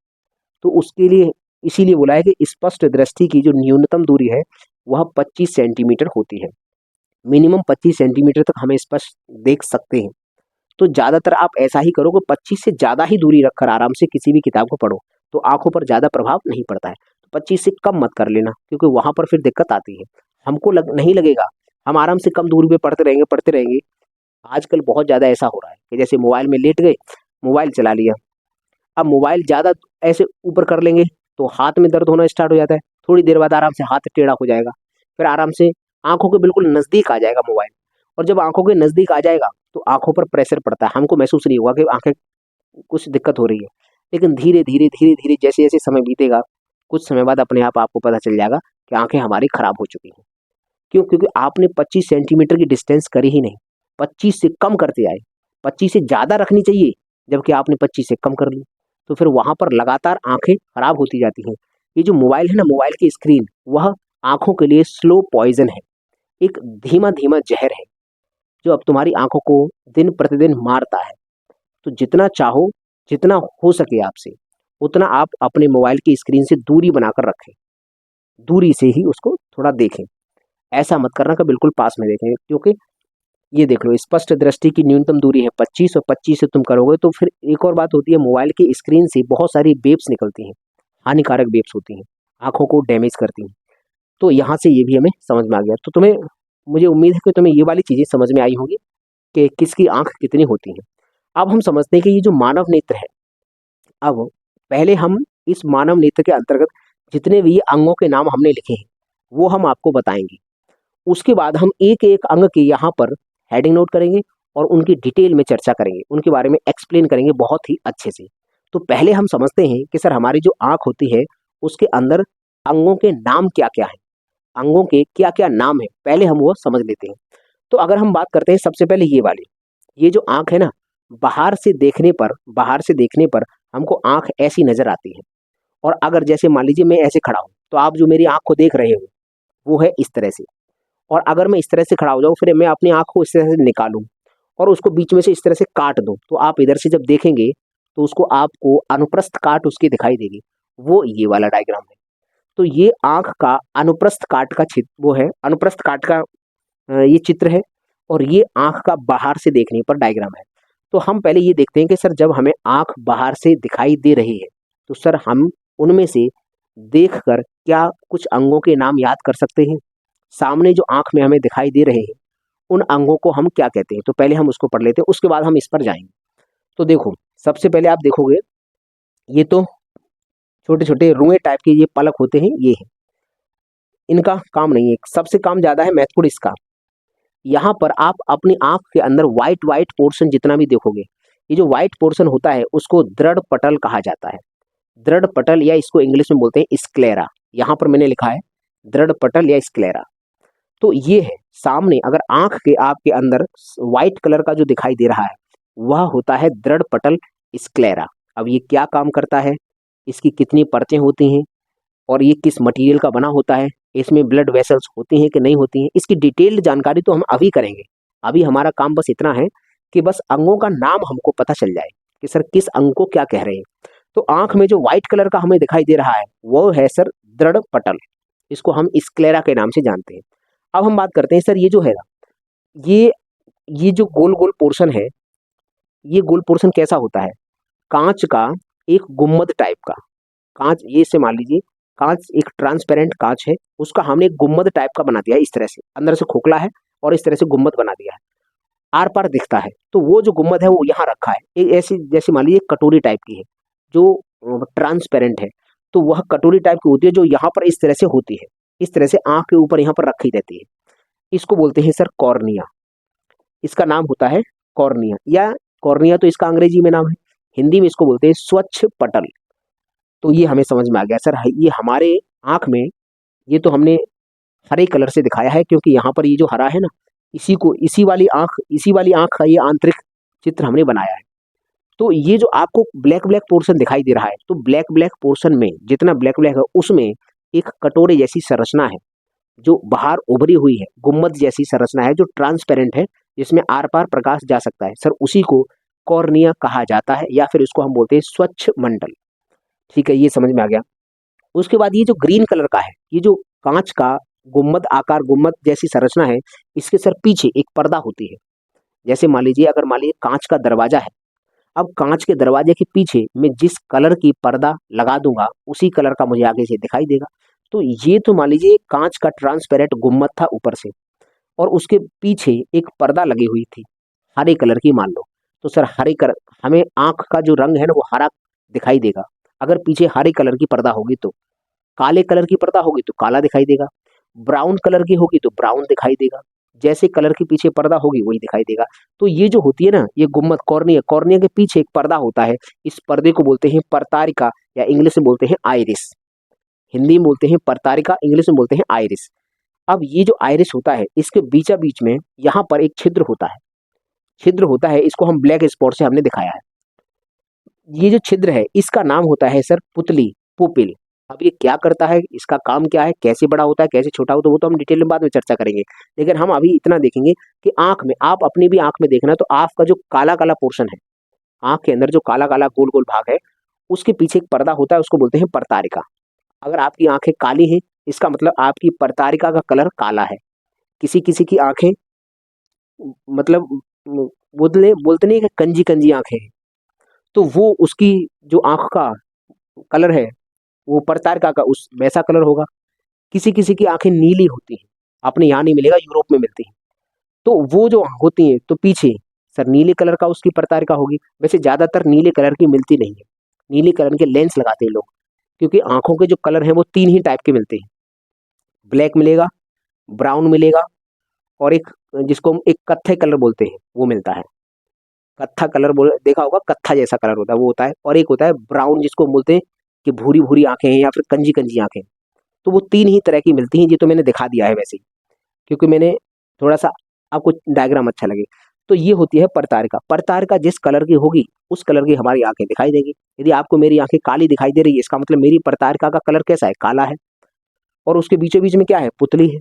तो उसके लिए इसीलिए बोला है कि स्पष्ट दृष्टि की जो न्यूनतम दूरी है वह 25 सेंटीमीटर होती है, मिनिमम 25 सेंटीमीटर तक हमें स्पष्ट देख सकते हैं। तो ज्यादातर आप ऐसा ही करो कि 25 से ज्यादा ही दूरी रखकर आराम से किसी भी किताब को पढ़ो, तो आंखों पर ज्यादा प्रभाव नहीं पड़ता है। तो 25 से कम मत कर लेना, क्योंकि वहां पर फिर दिक्कत आती है, हमको नहीं लगेगा, हम आराम से कम दूरी पे पढ़ते रहेंगे। आजकल बहुत ज्यादा ऐसा हो रहा है कि जैसे मोबाइल में लेट गए, मोबाइल चला लिया, अब मोबाइल ज्यादा ऐसे ऊपर कर लेंगे तो हाथ में दर्द होना स्टार्ट हो जाता है, थोड़ी देर बाद आराम से हाथ टेढ़ा हो जाएगा, फिर आराम से आंखों के बिल्कुल नजदीक आ जाएगा मोबाइल, और जब आंखों के नजदीक आ जाएगा तो आंखों पर प्रेशर पड़ता है, हमको महसूस नहीं होगा कि आंखें कुछ दिक्कत हो रही है, लेकिन धीरे धीरे धीरे धीरे जैसे जैसे समय बीतेगा, कुछ समय बाद अपने आप आपको पता चल जाएगा कि आंखें हमारी खराब हो चुकी हैं। क्यों? क्योंकि आपने 25 सेंटीमीटर की डिस्टेंस करी ही नहीं, 25 से कम करते आए, 25 से ज्यादा रखनी चाहिए जबकि आपने 25 से कम कर ली, तो फिर वहां पर लगातार आंखें खराब होती जाती हैं। ये जो मोबाइल है ना, मोबाइल की स्क्रीन, वह आंखों के लिए स्लो पॉइजन है, एक धीमा धीमा जहर है, जो अब तुम्हारी आंखों को दिन प्रतिदिन मारता है। तो जितना चाहो, जितना हो सके आपसे, उतना आप अपने मोबाइल की स्क्रीन से दूरी बनाकर रखें, दूरी से ही उसको थोड़ा देखें, ऐसा मत करना कि बिल्कुल पास में देखें, क्योंकि ये देख लो स्पष्ट दृष्टि की न्यूनतम दूरी है 25, और 25 से तुम करोगे तो फिर एक और बात होती है, मोबाइल की स्क्रीन से बहुत सारी वेव्स निकलती हैं, हानिकारक वेव्स होती हैं, आंखों को डैमेज करती हैं। तो यहाँ से ये भी हमें समझ में आ गया। तो तुम्हें, मुझे उम्मीद है कि तुम्हें ये वाली चीजें समझ में आई होंगी कि किसकी आंख कितनी होती है। अब हम समझते हैं कि ये जो मानव नेत्र है, अब पहले हम इस मानव नेत्र के अंतर्गत जितने भी अंगों के नाम हमने लिखे हैं वो हम आपको बताएंगे। उसके बाद हम एक एक अंग के यहाँ पर हेडिंग नोट करेंगे और उनकी डिटेल में चर्चा करेंगे, उनके बारे में एक्सप्लेन करेंगे बहुत ही अच्छे से। तो पहले हम समझते हैं कि सर हमारी जो आंख होती है उसके अंदर अंगों के नाम क्या क्या है, अंगों के क्या क्या नाम है, पहले हम वो समझ लेते हैं। तो अगर हम बात करते हैं सबसे पहले ये वाली, ये जो आंख है ना, बाहर से देखने पर हमको आंख ऐसी नजर आती है। और अगर जैसे मान लीजिए मैं ऐसे खड़ा हूं, तो आप जो मेरी आंख को देख रहे हो वो है इस तरह से। और अगर मैं इस तरह से खड़ा हो जाऊं, फिर मैं अपनी आंख को इस तरह से निकालूं और उसको बीच में से इस तरह से काट दूं, तो आप इधर से जब देखेंगे तो उसको आपको अनुप्रस्थ काट उसकी दिखाई देगी। वो ये वाला डायग्राम है। तो ये आंख का अनुप्रस्थ काट का चित्र, वो है अनुप्रस्थ काट का ये चित्र है। और ये आंख का बाहर से देखने पर डायग्राम है। तो हम पहले ये देखते हैं कि सर जब हमें आंख बाहर से दिखाई दे रही है, तो सर हम उनमें से देखकर क्या कुछ अंगों के नाम याद कर सकते हैं? सामने जो आंख में हमें दिखाई दे रहे हैं, उन अंगों को हम क्या कहते हैं? तो पहले हम उसको पढ़ लेते हैं, उसके बाद हम इस पर जाएंगे। तो देखो, सबसे पहले आप देखोगे, ये तो छोटे छोटे रुएं टाइप के ये पलक होते हैं, ये है। इनका काम नहीं है, सबसे काम ज्यादा है महत्वपूर्ण इसका। यहाँ पर आप अपनी आंख के अंदर व्हाइट व्हाइट पोर्शन जितना भी देखोगे, ये जो व्हाइट पोर्शन होता है उसको दृढ़ पटल कहा जाता है। दृढ़ पटल, या इसको इंग्लिश में बोलते हैं स्क्लेरा। यहाँ पर मैंने लिखा है दृढ़ पटल या स्क्लेरा। तो ये है सामने, अगर आंख के आपके अंदर व्हाइट कलर का जो दिखाई दे रहा है, वह होता है दृढ़ पटल स्क्लेरा। अब ये क्या काम करता है, इसकी कितनी परतें होती हैं, और ये किस मटेरियल का बना होता है, इसमें ब्लड वेसल्स होती हैं कि नहीं होती हैं, इसकी डिटेल्ड जानकारी तो हम अभी करेंगे। अभी हमारा काम बस इतना है कि बस अंगों का नाम हमको पता चल जाए कि सर किस अंग को क्या कह रहे हैं। तो आंख में जो व्हाइट कलर का हमें दिखाई दे रहा है, वो है सर दृढ़ पटल। इसको हम स्क्लेरा के नाम से जानते हैं। अब हम बात करते हैं सर, ये जो है ये ये जो गोल गोल पोर्शन है, ये गोल पोर्शन कैसा होता है? कांच का एक गुम्बद टाइप का कांच, ये से मान लीजिए कांच एक ट्रांसपेरेंट कांच है, उसका हमने एक गुम्बद टाइप का बना दिया है, इस तरह से अंदर से खोखला है और इस तरह से गुम्बद बना दिया है, आर पार दिखता है। तो वो जो गुम्बद है वो यहाँ रखा है, एक ऐसी जैसे मान लीजिए कटोरी टाइप की है जो ट्रांसपेरेंट है। तो वह कटोरी टाइप की होती है जो यहाँ पर इस तरह से होती है, इस तरह से आंख के ऊपर यहाँ पर रखी रहती है। इसको बोलते हैं सर कॉर्निया। इसका नाम होता है कॉर्निया, या कॉर्निया तो इसका अंग्रेजी में नाम है, हिंदी में इसको बोलते हैं स्वच्छ पटल। तो ये हमें समझ में आ गया सर, ये हमारे आंख में, ये तो हमने हरे कलर से दिखाया है क्योंकि यहाँ पर ये जो हरा है ना, इसी वाली आंख का ये आंतरिक चित्र हमने बनाया है। तो ये जो आपको ब्लैक ब्लैक पोर्शन दिखाई दे रहा है, तो ब्लैक ब्लैक पोर्शन में जितना ब्लैक ब्लैक है, उसमें एक कटोरे जैसी संरचना है जो बाहर उभरी हुई है, गुम्बद जैसी संरचना है जो ट्रांसपेरेंट है, जिसमें आर पार प्रकाश जा सकता है। सर उसी को कॉर्निया कहा जाता है, या फिर इसको हम बोलते हैं स्वच्छ मंडल। ठीक है, ये समझ में आ गया। उसके बाद ये जो ग्रीन कलर का है, ये जो कांच का गुम्बद आकार, गुम्बद जैसी संरचना है, इसके सर पीछे एक पर्दा होती है। जैसे मान लीजिए, अगर मान लीजिए कांच का दरवाजा है, अब कांच के दरवाजे के पीछे मैं जिस कलर की पर्दा लगा दूंगा, उसी कलर का मुझे आगे से दिखाई देगा। तो ये तो मान लीजिए कांच का ट्रांसपेरेंट गुम्बद था ऊपर से, और उसके पीछे एक पर्दा लगी हुई थी हरे कलर की, मान लो। तो सर हरे कलर, हमें आंख का जो रंग है ना वो हरा दिखाई देगा। अगर पीछे हरे कलर की पर्दा होगी तो, काले कलर की पर्दा होगी तो काला दिखाई देगा, ब्राउन कलर की होगी तो ब्राउन दिखाई देगा, जैसे कलर के पीछे पर्दा होगी वही दिखाई देगा। तो ये जो होती है ना, ये गुम्बद कॉर्निया, कॉर्निया के पीछे एक पर्दा होता है, इस पर्दे को बोलते हैं परतारिका, या इंग्लिश में बोलते हैं आइरिस। हिंदी में बोलते हैं परतारिका, इंग्लिश में बोलते हैं आइरिस। अब ये जो आइरिस होता है, इसके बीचा बीच में यहाँ पर एक छिद्र होता है, छिद्र होता है, इसको हम ब्लैक स्पॉट से हमने दिखाया है। ये जो छिद्र है इसका नाम होता है सर पुतली, पुपिल। अब ये क्या करता है, इसका काम क्या है, कैसे बड़ा होता है, कैसे छोटा होता है, वो तो हम डिटेल में बाद में चर्चा करेंगे। लेकिन हम अभी इतना देखेंगे कि आंख में, आप अपनी भी आंख में देखना, तो आंख का जो काला काला पोर्शन है, आंख के अंदर जो काला काला गोल गोल भाग है, उसके पीछे एक पर्दा होता है, उसको बोलते हैं परतारिका। अगर आपकी आंखें काली हैं, इसका मतलब आपकी परतारिका का कलर काला है। किसी किसी की आंखें, मतलब बोलते बोलते नहीं कि कंजी कंजी आंखें हैं, तो वो उसकी जो आंख का कलर है वो परतारिका का उस वैसा कलर होगा। किसी किसी की आंखें नीली होती हैं, आपने यहाँ नहीं मिलेगा, यूरोप में मिलती हैं। तो वो जो होती हैं, तो पीछे सर नीले कलर का उसकी परतारिका होगी। वैसे ज्यादातर नीले कलर की मिलती नहीं है, नीले कलर के लेंस लगाते हैं लोग, क्योंकि आंखों के जो कलर हैं वो तीन ही टाइप के मिलते हैं, ब्लैक मिलेगा, ब्राउन मिलेगा, और एक जिसको हम एक कत्थे कलर बोलते हैं वो मिलता है। कत्था कलर बोल देखा होगा, कत्था जैसा कलर होता है वो होता है, और एक होता है ब्राउन जिसको बोलते हैं कि भूरी भूरी आंखें हैं या फिर कंजी कंजी आंखें। तो वो तीन ही तरह की मिलती हैं। ये तो मैंने दिखा दिया है वैसे ही, क्योंकि मैंने थोड़ा सा आपको डायग्राम अच्छा लगे। तो ये होती है परतारिका। परतारिका जिस कलर की होगी उस कलर की हमारी आंखें दिखाई देंगी। यदि आपको मेरी आंखें काली दिखाई दे रही है, इसका मतलब मेरी परतारिका का कलर कैसा है, काला है। और उसके बीचों बीच में क्या है, पुतली है।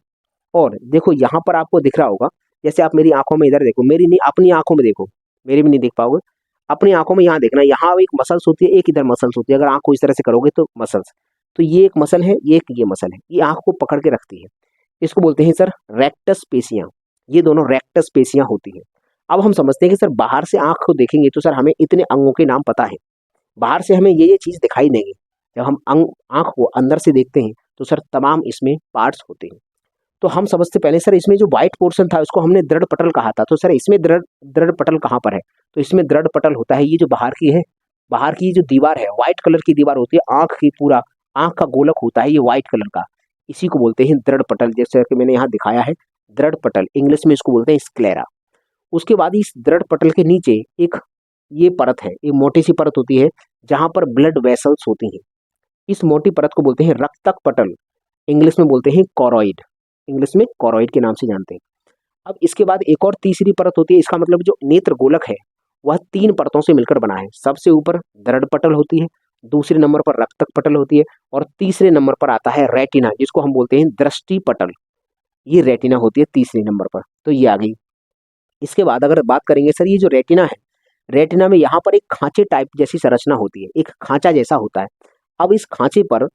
और देखो यहाँ पर आपको दिख रहा होगा, जैसे आप मेरी आंखों में इधर देखो, मेरी नहीं अपनी आंखों में देखो, मेरी भी नहीं देख पाओगे, अपनी आंखों में यहाँ देखना, यहाँ एक मसल्स होती है, एक इधर मसल्स होती है। अगर आंख को इस तरह से करोगे तो मसल्स, तो ये एक मसल है, ये मसल है, ये आंख को पकड़ के रखती है। इसको बोलते हैं सर रेक्टस पेशियां। ये दोनों रेक्टस पेशियां होती हैं। अब हम समझते हैं कि सर बाहर से आंख को देखेंगे तो सर हमें इतने अंगों के नाम पता है, बाहर से हमें ये चीज दिखाई देंगी। जब हम आंख को अंदर से देखते हैं तो सर तमाम इसमें पार्ट्स होते हैं। तो हम समझते पहले सर इसमें जो व्हाइट पोर्शन था उसको हमने दृढ़ पटल कहा था, तो सर इसमें दृढ़ पटल कहाँ पर है, तो इसमें दृढ़ पटल होता है ये जो बाहर की है, बाहर की जो दीवार है, व्हाइट कलर की दीवार होती है, आंख की पूरा आंख का गोलक होता है ये व्हाइट कलर का, इसी को बोलते हैं दृढ़ पटल। जैसे कि मैंने यहाँ दिखाया है दृढ़ पटल, इंग्लिश में इसको बोलते हैं स्क्लेरा। उसके बाद इस दृढ़ पटल के नीचे एक ये परत है, ये मोटी सी परत होती है जहां पर ब्लड वेसल्स होती हैं। इस मोटी परत को बोलते हैं रक्तक पटल, इंग्लिश में बोलते हैं कॉरॉइड, इंग्लिश में कॉरॉइड के नाम से जानते हैं। अब इसके बाद एक और तीसरी परत होती है, इसका मतलब जो नेत्र गोलक है वह 3 परतों से मिलकर बना है। सबसे ऊपर दृढ़ पटल होती है, दूसरे नंबर पर रक्तक पटल होती है, और तीसरे नंबर पर आता है रेटिना, जिसको हम बोलते हैं दृष्टि पटल। ये रेटिना होती है तीसरे नंबर पर, तो ये आ गई। इसके बाद अगर बात करेंगे सर ये जो रेटिना है, रेटिना में यहाँ पर एक खांचे टाइप जैसी संरचना होती है, एक खांचा जैसा होता है। अब इस खांचे पर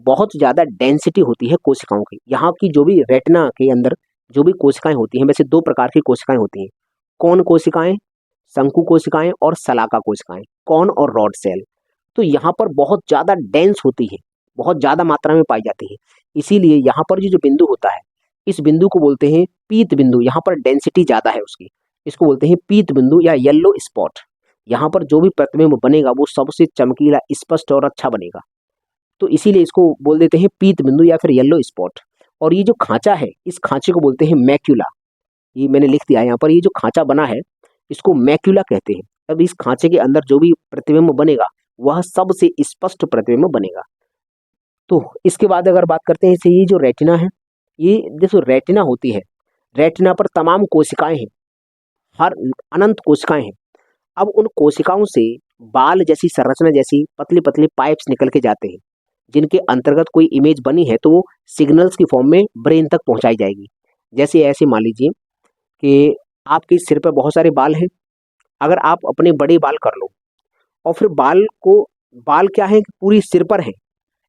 बहुत ज्यादा डेंसिटी होती है कोशिकाओं की। यहाँ की जो भी रेटिना के अंदर जो भी कोशिकाएं होती हैं, वैसे 2 प्रकार की कोशिकाएं होती हैं, कौन कोशिकाएं, शंकु कोशिकाएं और सलाका कोशिकाएं, कौन और रॉड सेल। तो यहाँ पर बहुत ज्यादा डेंस होती है, बहुत ज्यादा मात्रा में पाई जाती है। इसीलिए यहाँ पर जो बिंदु होता है, इस बिंदु को बोलते हैं पीत बिंदु, यहाँ पर डेंसिटी ज्यादा है उसकी, इसको बोलते हैं पीत बिंदु या येलो स्पॉट। यहाँ पर जो भी प्रतिबिंब बनेगा वो सबसे चमकीला, स्पष्ट और अच्छा बनेगा, तो इसीलिए इसको बोल देते हैं पीत बिंदु या फिर येलो स्पॉट। और ये जो खांचा है, इस खांचे को बोलते हैं मैक्यूला। ये मैंने लिख दिया है यहाँ पर, ये जो खांचा बना है इसको मैक्यूला कहते हैं। अब इस खांचे के अंदर जो भी प्रतिबिंब बनेगा वह सबसे स्पष्ट प्रतिबिंब बनेगा। तो इसके बाद अगर बात करते हैं इसे, ये जो रेटिना है, ये जो रेटिना होती है, रेटिना पर तमाम कोशिकाएं हैं, हर अनंत कोशिकाएं हैं। अब उन कोशिकाओं से बाल जैसी संरचना जैसी पतली पतली पाइप्स निकल के जाते हैं, जिनके अंतर्गत कोई इमेज बनी है तो वो सिग्नल्स की फॉर्म में ब्रेन तक पहुंचाई जाएगी। जैसे ऐसे मान लीजिए कि आपके सिर पर बहुत सारे बाल हैं, अगर आप अपने बड़े बाल कर लो और फिर बाल क्या है पूरी सिर पर है,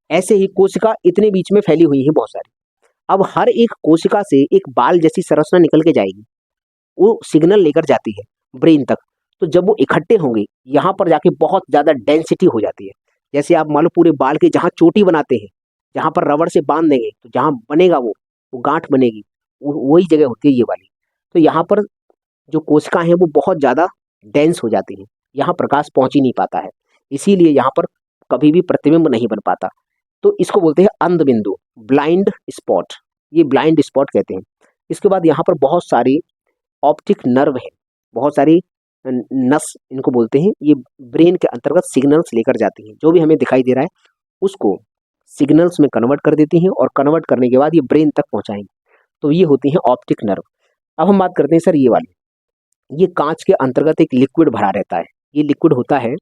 ऐसे ही कोशिका इतने बीच में फैली हुई है बहुत सारी। अब हर एक कोशिका से एक बाल जैसी संरचना निकल के जाएगी, वो सिग्नल लेकर जाती है ब्रेन तक। तो जब वो इकट्ठे होंगे यहाँ पर जाके बहुत ज्यादा डेंसिटी हो जाती है। जैसे आप मान लो पूरे बाल के जहाँ चोटी बनाते हैं, जहाँ पर रबड़ से बांध देंगे तो जहाँ बनेगा वो गांठ बनेगी, वही जगह होती है ये वाली। तो यहाँ पर जो कोशिका है वो बहुत ज्यादा डेंस हो जाती है, यहाँ प्रकाश पहुंच ही नहीं पाता है, इसीलिए यहाँ पर कभी भी प्रतिबिंब नहीं बन पाता। तो इसको बोलते हैं अंध बिंदु, ब्लाइंड स्पॉट, ये ब्लाइंड स्पॉट कहते हैं। इसके बाद यहाँ पर बहुत सारी ऑप्टिक नर्व है, बहुत सारी नस इनको बोलते हैं, ये ब्रेन के अंतर्गत सिग्नल्स लेकर जाती हैं, जो भी हमें दिखाई दे रहा है उसको सिग्नल्स में कन्वर्ट कर देती हैं, और कन्वर्ट करने के बाद ये ब्रेन तक पहुंचाएंगे, तो ये होती हैं ऑप्टिक नर्व। अब हम बात करते हैं सर ये वाली, ये कांच के अंतर्गत एक लिक्विड भरा रहता है। ये लिक्विड होता है,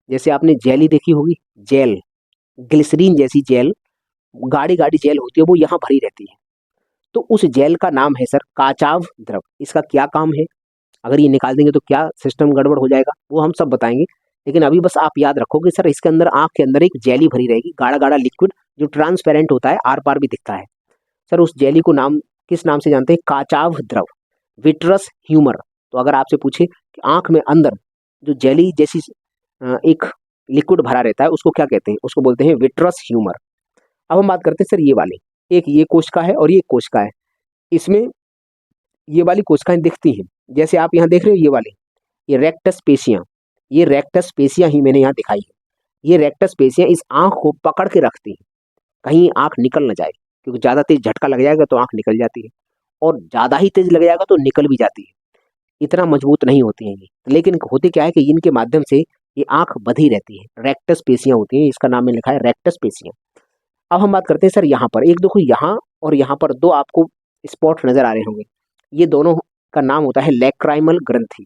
जैसे आपने जेली देखी होगी, जेल, ग्लिसरीन जैसी जेल, गाढ़ी गाढ़ी जेल होती है, वो यहाँ भरी रहती है। तो उस जेल का नाम है सर काचाव द्रव। इसका क्या काम है, अगर ये निकाल देंगे तो क्या सिस्टम गड़बड़ हो जाएगा, वो हम सब बताएंगे। लेकिन अभी बस आप याद रखो कि सर इसके अंदर आंख के अंदर एक जेली भरी रहेगी, गाढ़ा गाढ़ा लिक्विड जो ट्रांसपेरेंट होता है, आर पार भी दिखता है। सर उस जेली को किस नाम से जानते हैं, काचाव द्रव, विट्रस ह्यूमर। तो अगर आपसे पूछे कि आंख में अंदर जो जेली जैसी एक लिक्विड भरा रहता है उसको क्या कहते हैं, उसको बोलते हैं विट्रस ह्यूमर। अब हम बात करते हैं सर ये वाली, एक ये कोशिका है और ये कोशिका है, इसमें ये वाली कोशिकाएं दिखती हैं, जैसे आप यहाँ देख रहे हो ये वाली, ये रेक्टस पेशियां, ये रेक्टस पेशियां ही मैंने यहाँ दिखाई है। ये रेक्टस पेशियां इस आंख को पकड़ के रखती हैं, कहीं आंख निकल ना जाए, क्योंकि ज्यादा तेज झटका लग जाएगा तो आंख निकल जाती है, और ज्यादा ही तेज लग जाएगा तो निकल भी जाती है। इतना मजबूत नहीं होती हैं ये, लेकिन होते क्या है कि इनके माध्यम से ये आंख बधी रहती है, रेक्टस पेशियां होती हैं, इसका नाम में लिखा है रेक्टस पेशियां। अब हम बात करते हैं सर यहाँ पर, एक देखो यहाँ और यहाँ पर 2 आपको स्पॉट नजर आ रहे होंगे, ये दोनों का नाम होता है लैक्राइमल ग्रंथि।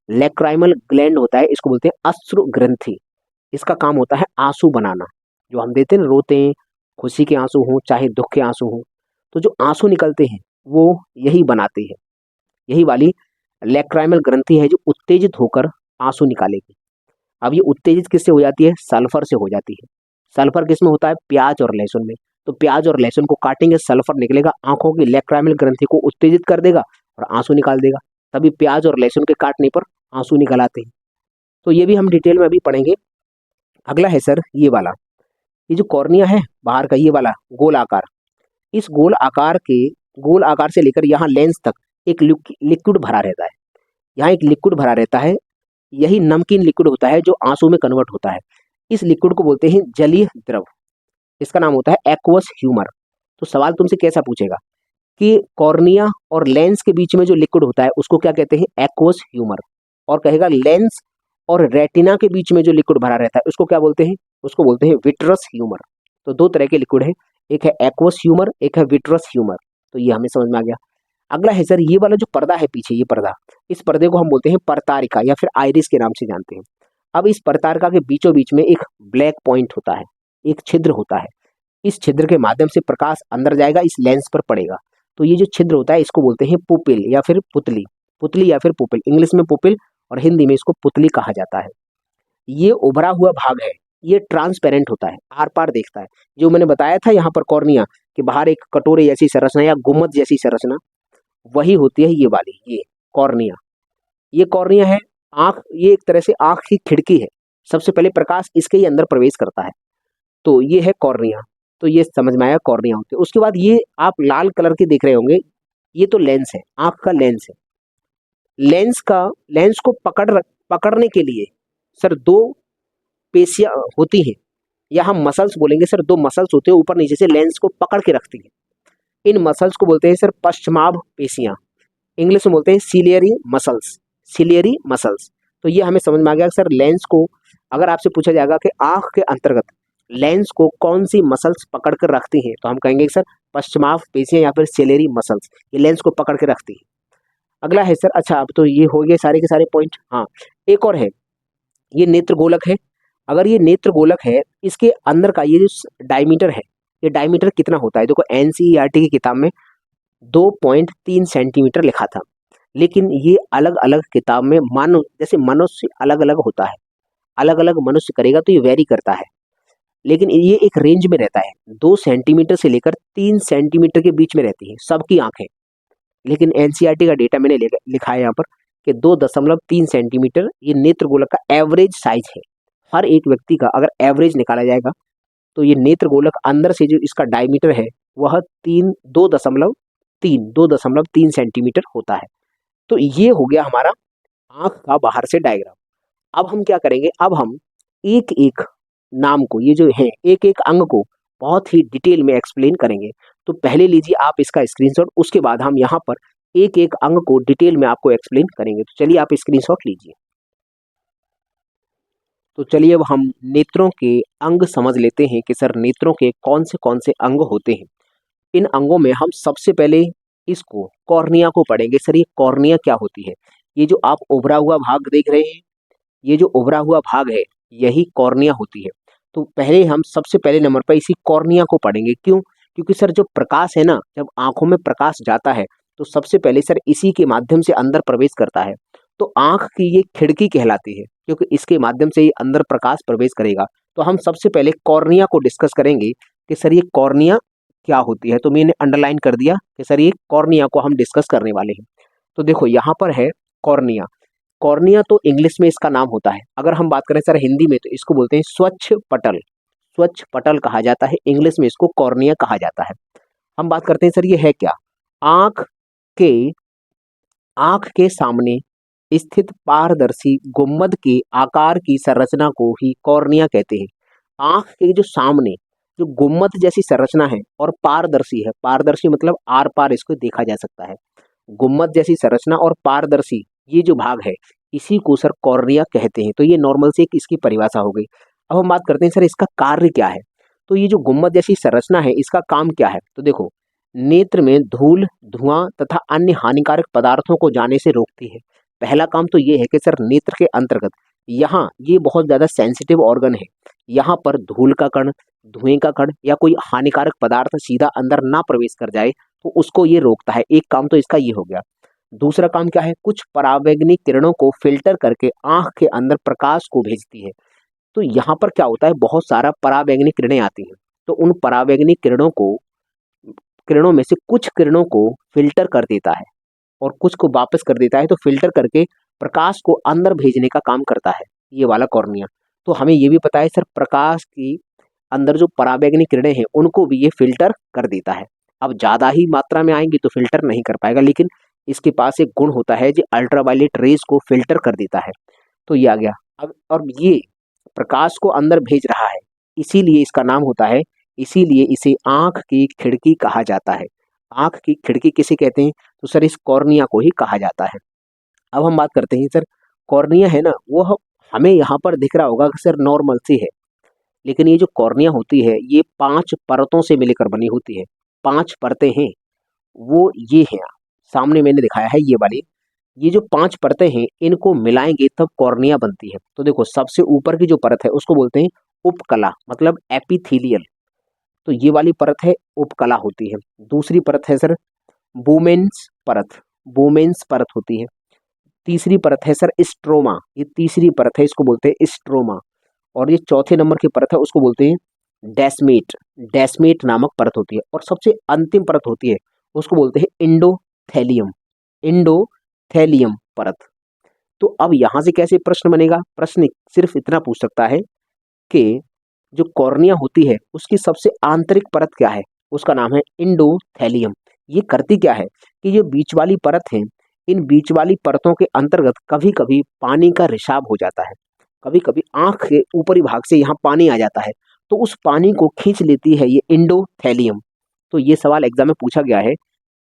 लैक्राइमल ग्लैंड होता है, इसको बोलते हैं अश्रु ग्रंथि। इसका काम होता है आंसू बनाना। जो हम देते हैं ना, रोते हैं, खुशी के आंसू हों चाहे दुख के आंसू हों, तो जो आंसू निकलते हैं वो यही बनाते हैं। यही वाली लैक्राइमल ग्रंथि है जो उत्तेजित होकर आंसू निकालेगी। अब ये उत्तेजित किससे हो जाती है? सल्फर से हो जाती है। सल्फर किस में होता है? प्याज और लहसुन में। तो प्याज और लहसुन को काटेंगे, सल्फर निकलेगा, आंखों की लैक्राइमल ग्रंथि को उत्तेजित कर देगा और आंसू निकाल देगा। तभी प्याज और लहसुन के काटने पर आंसू निकल आते हैं। तो ये भी हम डिटेल में अभी पढ़ेंगे। अगला है सर ये वाला, ये जो कॉर्निया है बाहर का, ये वाला गोल आकार, इस गोल आकार से लेकर यहाँ लेंस तक एक लिक्विड भरा रहता है। यहाँ एक लिक्विड भरा रहता है, यही नमकीन लिक्विड होता है जो आंसू में कन्वर्ट होता है। इस लिक्विड को बोलते हैं जलीय द्रव। इसका नाम होता है एक्वस ह्यूमर। तो सवाल तुमसे कैसा पूछेगा कि कॉर्निया और लेंस के बीच में जो लिक्विड होता है उसको क्या कहते हैं? Aqueous humour. और कहेगा लेंस और रेटिना के बीच में जो लिक्विड भरा रहता है उसको क्या बोलते हैं? उसको बोलते हैं विट्रस ह्यूमर। तो दो तरह के लिक्विड है, एक है एक्वस ह्यूमर, एक है विट्रस ह्यूमर। तो ये हमें समझ में आ गया। अगला है सर ये वाला जो पर्दा है पीछे, ये पर्दा, इस पर्दे को हम बोलते हैं परतारिका या फिर आइरिस के नाम से जानते हैं। अब इस परतारिका के बीचों बीच में एक ब्लैक पॉइंट होता है, एक छिद्र होता है। इस छिद्र के माध्यम से प्रकाश अंदर जाएगा, इस लेंस पर पड़ेगा। तो ये जो छिद्र होता है इसको बोलते हैं पुपिल या फिर पुतली। पुतली या फिर पुपिल, इंग्लिश में पुपिल और हिंदी में इसको पुतली कहा जाता है। ये उभरा हुआ भाग है, ये ट्रांसपेरेंट होता है, आर पार देखता है। जो मैंने बताया था यहाँ पर कॉर्निया कि बाहर एक कटोरे जैसी संरचना या गुम्मद जैसी संरचना, वही होती है ये वाली, ये कॉर्निया। ये कॉर्निया है आंख, ये एक तरह से आंख की खिड़की है। सबसे पहले प्रकाश इसके ही अंदर प्रवेश करता है। तो ये है कॉर्निया। तो ये समझ में आया कॉर्निया होती है। उसके बाद ये आप लाल कलर के देख रहे होंगे, ये तो लेंस है, आंख का लेंस है। लेंस को पकड़ने के लिए सर दो पेशियां होती हैं, या हम मसल्स बोलेंगे सर, दो मसल्स होते हैं ऊपर नीचे से लेंस को पकड़ के रखती हैं। इन मसल्स को बोलते हैं सर पश्चमाभ पेशियां, इंग्लिश में बोलते हैं सिलियरी मसल्स। Ciliary muscles. तो ये हमें समझ में आ गया सर लेंस को, अगर आपसे पूछा जाएगा कि आंख के अंतर्गत लेंस को कौन सी मसल्स पकड़ कर रखती हैं, तो हम कहेंगे सर पश्चमाभ पेशियां या फिर सिलियरी मसल्स, ये लेंस को पकड़ के रखती हैं। अगला है सर, अच्छा अब तो ये हो गए सारे के सारे पॉइंट। हाँ, एक और है, ये नेत्र गोलक है। अगर ये नेत्र गोलक है, इसके अंदर का ये जो डायमीटर है, ये डायमीटर कितना होता है? देखो एनसीईआरटी की किताब में 2.3 सेंटीमीटर लिखा था, लेकिन ये अलग अलग किताब में मानो जैसे मनुष्य अलग अलग होता है, अलग अलग मनुष्य करेगा तो ये वेरी करता है, लेकिन ये एक रेंज में रहता है। 2 सेंटीमीटर से लेकर 3 सेंटीमीटर के बीच में रहती है सबकी आंखें। लेकिन एनसीईआरटी का डेटा मैंने लिखा है यहाँ पर कि 2.3 सेंटीमीटर ये नेत्र गोलक का एवरेज साइज है। हर एक व्यक्ति का अगर एवरेज निकाला जाएगा तो ये नेत्र गोलक अंदर से जो इसका डायमीटर है वह 2.3 सेंटीमीटर होता है। तो ये हो गया हमारा आंख का बाहर से डायग्राम। अब हम क्या करेंगे, अब हम एक एक नाम को, ये जो है एक एक अंग को बहुत ही डिटेल में एक्सप्लेन करेंगे। तो पहले लीजिए आप इसका स्क्रीनशॉट, उसके बाद हम यहाँ पर एक एक अंग को डिटेल में आपको एक्सप्लेन करेंगे। तो चलिए आप स्क्रीनशॉट लीजिए। तो चलिए अब हम नेत्रों के अंग समझ लेते हैं कि सर नेत्रों के कौन से अंग होते हैं। इन अंगों में हम सबसे पहले इसको कॉर्निया को पढ़ेंगे। सर ये कॉर्निया क्या होती है? ये जो आप उभरा हुआ भाग देख रहे हैं, ये जो उभरा हुआ भाग है यही कॉर्निया होती है। तो पहले हम सबसे पहले नंबर पर इसी कॉर्निया को पढ़ेंगे। क्यों? क्योंकि सर जो प्रकाश है ना, जब आंखों में प्रकाश जाता है तो सबसे पहले सर इसी के माध्यम से अंदर प्रवेश करता है। तो आंख की ये खिड़की कहलाती है, क्योंकि इसके माध्यम से ही अंदर प्रकाश प्रवेश करेगा। तो हम सबसे पहले कॉर्निया को डिस्कस करेंगे कि सर ये कॉर्निया क्या होती है। तो मैंने अंडरलाइन कर दिया कि सर ये कॉर्निया को हम डिस्कस करने वाले हैं। तो देखो यहाँ पर है कॉर्निया। कॉर्निया तो इंग्लिश में इसका नाम होता है, अगर हम बात करें सर हिंदी में तो इसको बोलते हैं स्वच्छ पटल। स्वच्छ पटल कहा जाता है, इंग्लिश में इसको कॉर्निया कहा जाता है। हम बात करते हैं सर ये है क्या? आंख के सामने स्थित पारदर्शी गुम्मद के आकार की संरचना को ही कॉर्निया कहते हैं। आंख के जो सामने जो गुम्मद जैसी संरचना है और पारदर्शी है, पारदर्शी मतलब आर पार इसको देखा जा सकता है। गुम्मद जैसी संरचना और पारदर्शी ये जो भाग है इसी को सर कॉर्निया कहते हैं। तो ये नॉर्मल से एक इसकी परिभाषा हो गई। अब हम बात करते हैं सर इसका कार्य क्या है। तो ये जो गुम्मद जैसी संरचना है इसका काम क्या है? तो देखो नेत्र में धूल धुआं तथा अन्य हानिकारक पदार्थों को जाने से रोकती है। पहला काम तो ये है कि सर नेत्र के अंतर्गत यहाँ ये बहुत ज्यादा सेंसिटिव ऑर्गन है, यहाँ पर धूल का कण, धुएं का कण या कोई हानिकारक पदार्थ सीधा अंदर ना प्रवेश कर जाए, तो उसको ये रोकता है। एक काम तो इसका ये हो गया। दूसरा काम क्या है, कुछ परावैंगनिक किरणों को फिल्टर करके आंख के अंदर प्रकाश को भेजती है। तो यहाँ पर क्या होता है, बहुत सारा परावैंगनिक किरणें आती हैं, तो उन परावैंगनिक किरणों में से कुछ किरणों को फिल्टर कर देता है और कुछ को वापस कर देता है। तो फिल्टर करके प्रकाश को अंदर भेजने का काम करता है ये वाला कॉर्निया। तो हमें ये भी पता है सर, प्रकाश की अंदर जो परावैंगनिक किरणें हैं उनको भी ये फिल्टर कर देता है। अब ज्यादा ही मात्रा में आएंगी तो फिल्टर नहीं कर पाएगा, लेकिन इसके पास एक गुण होता है जो अल्ट्रावायलेट रेज को फिल्टर कर देता है। तो ये आ गया। अब और ये प्रकाश को अंदर भेज रहा है, इसीलिए इसका नाम होता है, इसीलिए इसे आंख की खिड़की कहा जाता है। आंख की खिड़की किसे कहते हैं, तो सर इस कॉर्निया को ही कहा जाता है। अब हम बात करते हैं सर, कॉर्निया है ना, वो हमें यहाँ पर दिख रहा होगा कि सर नॉर्मल सी है, लेकिन ये जो कॉर्निया होती है ये 5 परतों से मिलकर बनी होती है। 5 परतें हैं, वो ये हैं, सामने मैंने दिखाया है ये वाली। ये जो 5 परतें हैं इनको मिलाएंगे तब कॉर्निया बनती है। तो देखो, सबसे ऊपर की जो परत है उसको बोलते हैं उपकला, मतलब एपिथेलियल। तो ये वाली परत है उपकला होती है। दूसरी परत है सर बुमेन्स परत, बुमेन्स परत होती है। तीसरी परत है सर स्ट्रोमा, ये तीसरी परत है, इसको बोलते हैं स्ट्रोमा। और ये चौथे नंबर की परत है उसको बोलते हैं डेस्मेट, डेस्मेट नामक परत होती है। और सबसे अंतिम परत होती है उसको बोलते हैं इंडोथेलियम, इंडोथेलियम परत। तो अब यहां से कैसे प्रश्न बनेगा, प्रश्न सिर्फ इतना पूछ सकता है कि जो कॉर्निया होती है उसकी सबसे आंतरिक परत क्या है, उसका नाम है इंडोथेलियम। ये करती क्या है कि ये बीच वाली परत है, इन बीच वाली परतों के अंतर्गत कभी कभी पानी का रिसाव हो जाता है, कभी कभी आंख के ऊपरी भाग से यहाँ पानी आ जाता है, तो उस पानी को खींच लेती है ये इंडोथेलियम। तो ये सवाल एग्जाम में पूछा गया है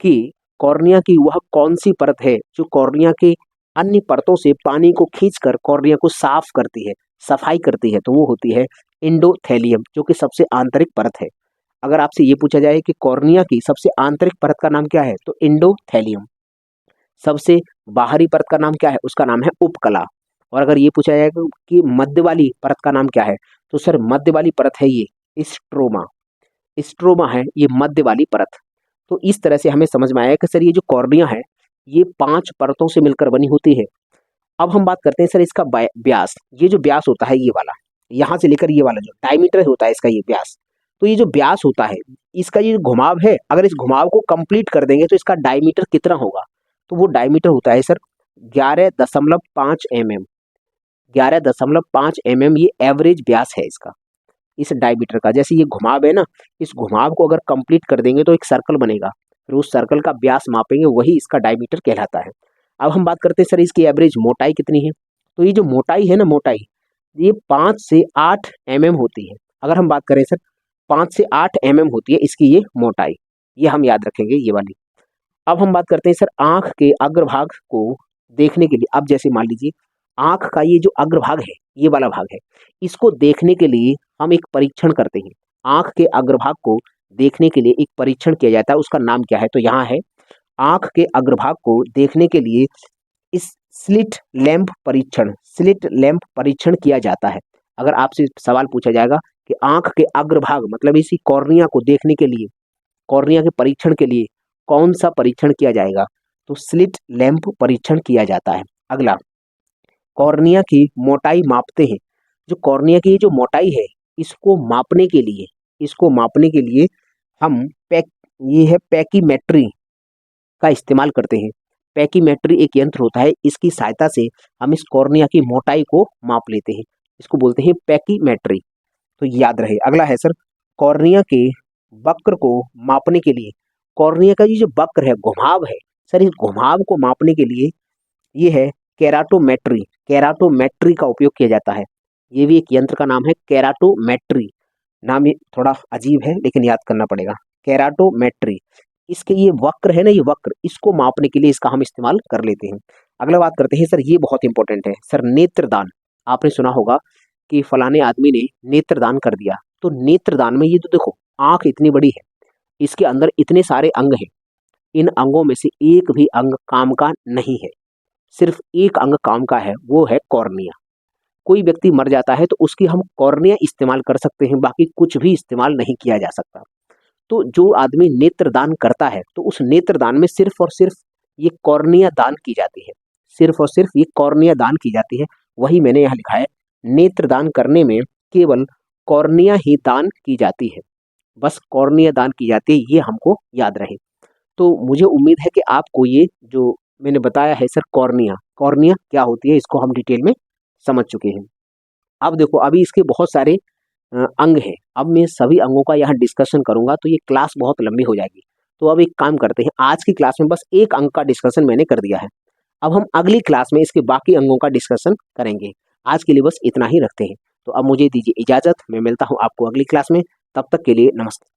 कि कॉर्निया की वह कौन सी परत है जो कॉर्निया के अन्य परतों से पानी को खींचकर कॉर्निया को साफ करती है, सफाई करती है, तो वो होती है इंडोथेलियम, जो कि सबसे आंतरिक परत है। अगर आपसे ये पूछा जाए कि कॉर्निया की सबसे आंतरिक परत का नाम क्या है, तो इंडोथेलियम। सबसे बाहरी परत का नाम क्या है, उसका नाम है उपकला। और अगर ये पूछा जाएगा कि मध्य वाली परत का नाम क्या है, तो सर मध्य वाली परत है ये स्ट्रोमा, स्ट्रोमा है ये मध्य वाली परत। तो इस तरह से हमें समझ में आया कि सर ये जो कॉर्निया है ये 5 परतों से मिलकर बनी होती है। अब हम बात करते हैं सर इसका व्यास। ये जो व्यास होता है ये वाला, यहाँ से लेकर ये वाला जो डायमीटर होता है इसका, ये व्यास। तो ये जो व्यास होता है इसका ये घुमाव है, अगर इस घुमाव को कंप्लीट कर देंगे तो इसका डायमीटर कितना होगा, तो वो डायमीटर होता है सर 11.5 mm। 11.5 mm ये एवरेज व्यास है इसका, इस डायमीटर का। जैसे ये घुमाव है ना, इस घुमाव को अगर कंप्लीट कर देंगे तो एक सर्कल बनेगा, फिर उस सर्कल का व्यास मापेंगे, वही इसका डायमीटर कहलाता है। अब हम बात करते हैं सर इसकी एवरेज मोटाई कितनी है। तो ये जो मोटाई है ना, मोटाई ये 5 से 8 mm होती है। अगर हम बात करें सर 5 से 8 mm होती है इसकी ये मोटाई, ये हम याद रखेंगे ये वाली। अब हम बात करते हैं सर आंख के अग्रभाग को देखने के लिए। अब जैसे मान लीजिए आंख का ये जो अग्रभाग है, ये वाला भाग है, इसको देखने के लिए हम एक परीक्षण करते हैं। आंख के अग्रभाग को देखने के लिए एक परीक्षण किया जाता है, उसका नाम क्या है, तो यहाँ है आंख के अग्रभाग को देखने के लिए इस स्लिट लैंप परीक्षण, स्लिट लैंप परीक्षण किया जाता है। अगर आपसे सवाल पूछा जाएगा कि आंख के अग्रभाग मतलब इसी कॉर्निया को देखने के लिए, कॉर्निया के परीक्षण के लिए कौन सा परीक्षण किया जाएगा, तो स्लिट लैंप परीक्षण किया जाता है। अगला, कॉर्निया की मोटाई मापते हैं। जो कॉर्निया की जो मोटाई है इसको मापने के लिए, इसको मापने के लिए हम ये है पैकीमेट्री का इस्तेमाल करते हैं। पैकीमेट्री एक यंत्र होता है, इसकी सहायता से हम इस कॉर्निया की मोटाई को माप लेते हैं, इसको बोलते हैं पैकीमेट्री। तो याद रहे। अगला है सर कॉर्निया के वक्र को मापने के लिए, कॉर्निया का ये जो वक्र है, घुमाव है सर, इस घुमाव को मापने के लिए ये है केराटोमेट्री, केराटोमेट्री का उपयोग किया जाता है। ये भी एक यंत्र का नाम है केराटोमेट्री। नाम ये थोड़ा अजीब है लेकिन याद करना पड़ेगा, केराटोमेट्री। इसके ये वक्र है ना, ये वक्र, इसको मापने के लिए इसका हम इस्तेमाल कर लेते हैं। अगला बात करते हैं सर, ये बहुत इंपॉर्टेंट है सर, नेत्रदान। आपने सुना होगा कि फलाने आदमी ने नेत्रदान कर दिया। तो नेत्रदान में ये तो देखो आंख इतनी बड़ी है, इसके अंदर इतने सारे अंग हैं, इन अंगों में से एक भी अंग काम का नहीं है। सिर्फ एक अंग काम का है, वो है कॉर्निया। कोई व्यक्ति मर जाता है तो उसकी हम कॉर्निया इस्तेमाल कर सकते हैं, बाकी कुछ भी इस्तेमाल नहीं किया जा सकता। तो जो आदमी नेत्रदान करता है तो उस नेत्रदान में सिर्फ और सिर्फ ये कॉर्निया दान की जाती है, सिर्फ और सिर्फ ये कॉर्निया दान की जाती है। वही मैंने यहाँ लिखा है, नेत्रदान करने में केवल कॉर्निया ही दान की जाती है, बस कॉर्निया दान की जाती है, ये हमको याद रहे। तो मुझे उम्मीद है कि आपको ये जो मैंने बताया है सर कॉर्निया, कॉर्निया क्या होती है इसको हम डिटेल में समझ चुके हैं। अब देखो अभी इसके बहुत सारे अंग हैं, अब मैं सभी अंगों का यहाँ डिस्कशन करूंगा तो ये क्लास बहुत लंबी हो जाएगी। तो अब एक काम करते हैं, आज की क्लास में बस एक अंग का डिस्कशन मैंने कर दिया है, अब हम अगली क्लास में इसके बाकी अंगों का डिस्कशन करेंगे। आज के लिए बस इतना ही रखते हैं। तो अब मुझे दीजिए इजाजत, मैं मिलता हूँ आपको अगली क्लास में, तब तक के लिए नमस्ते।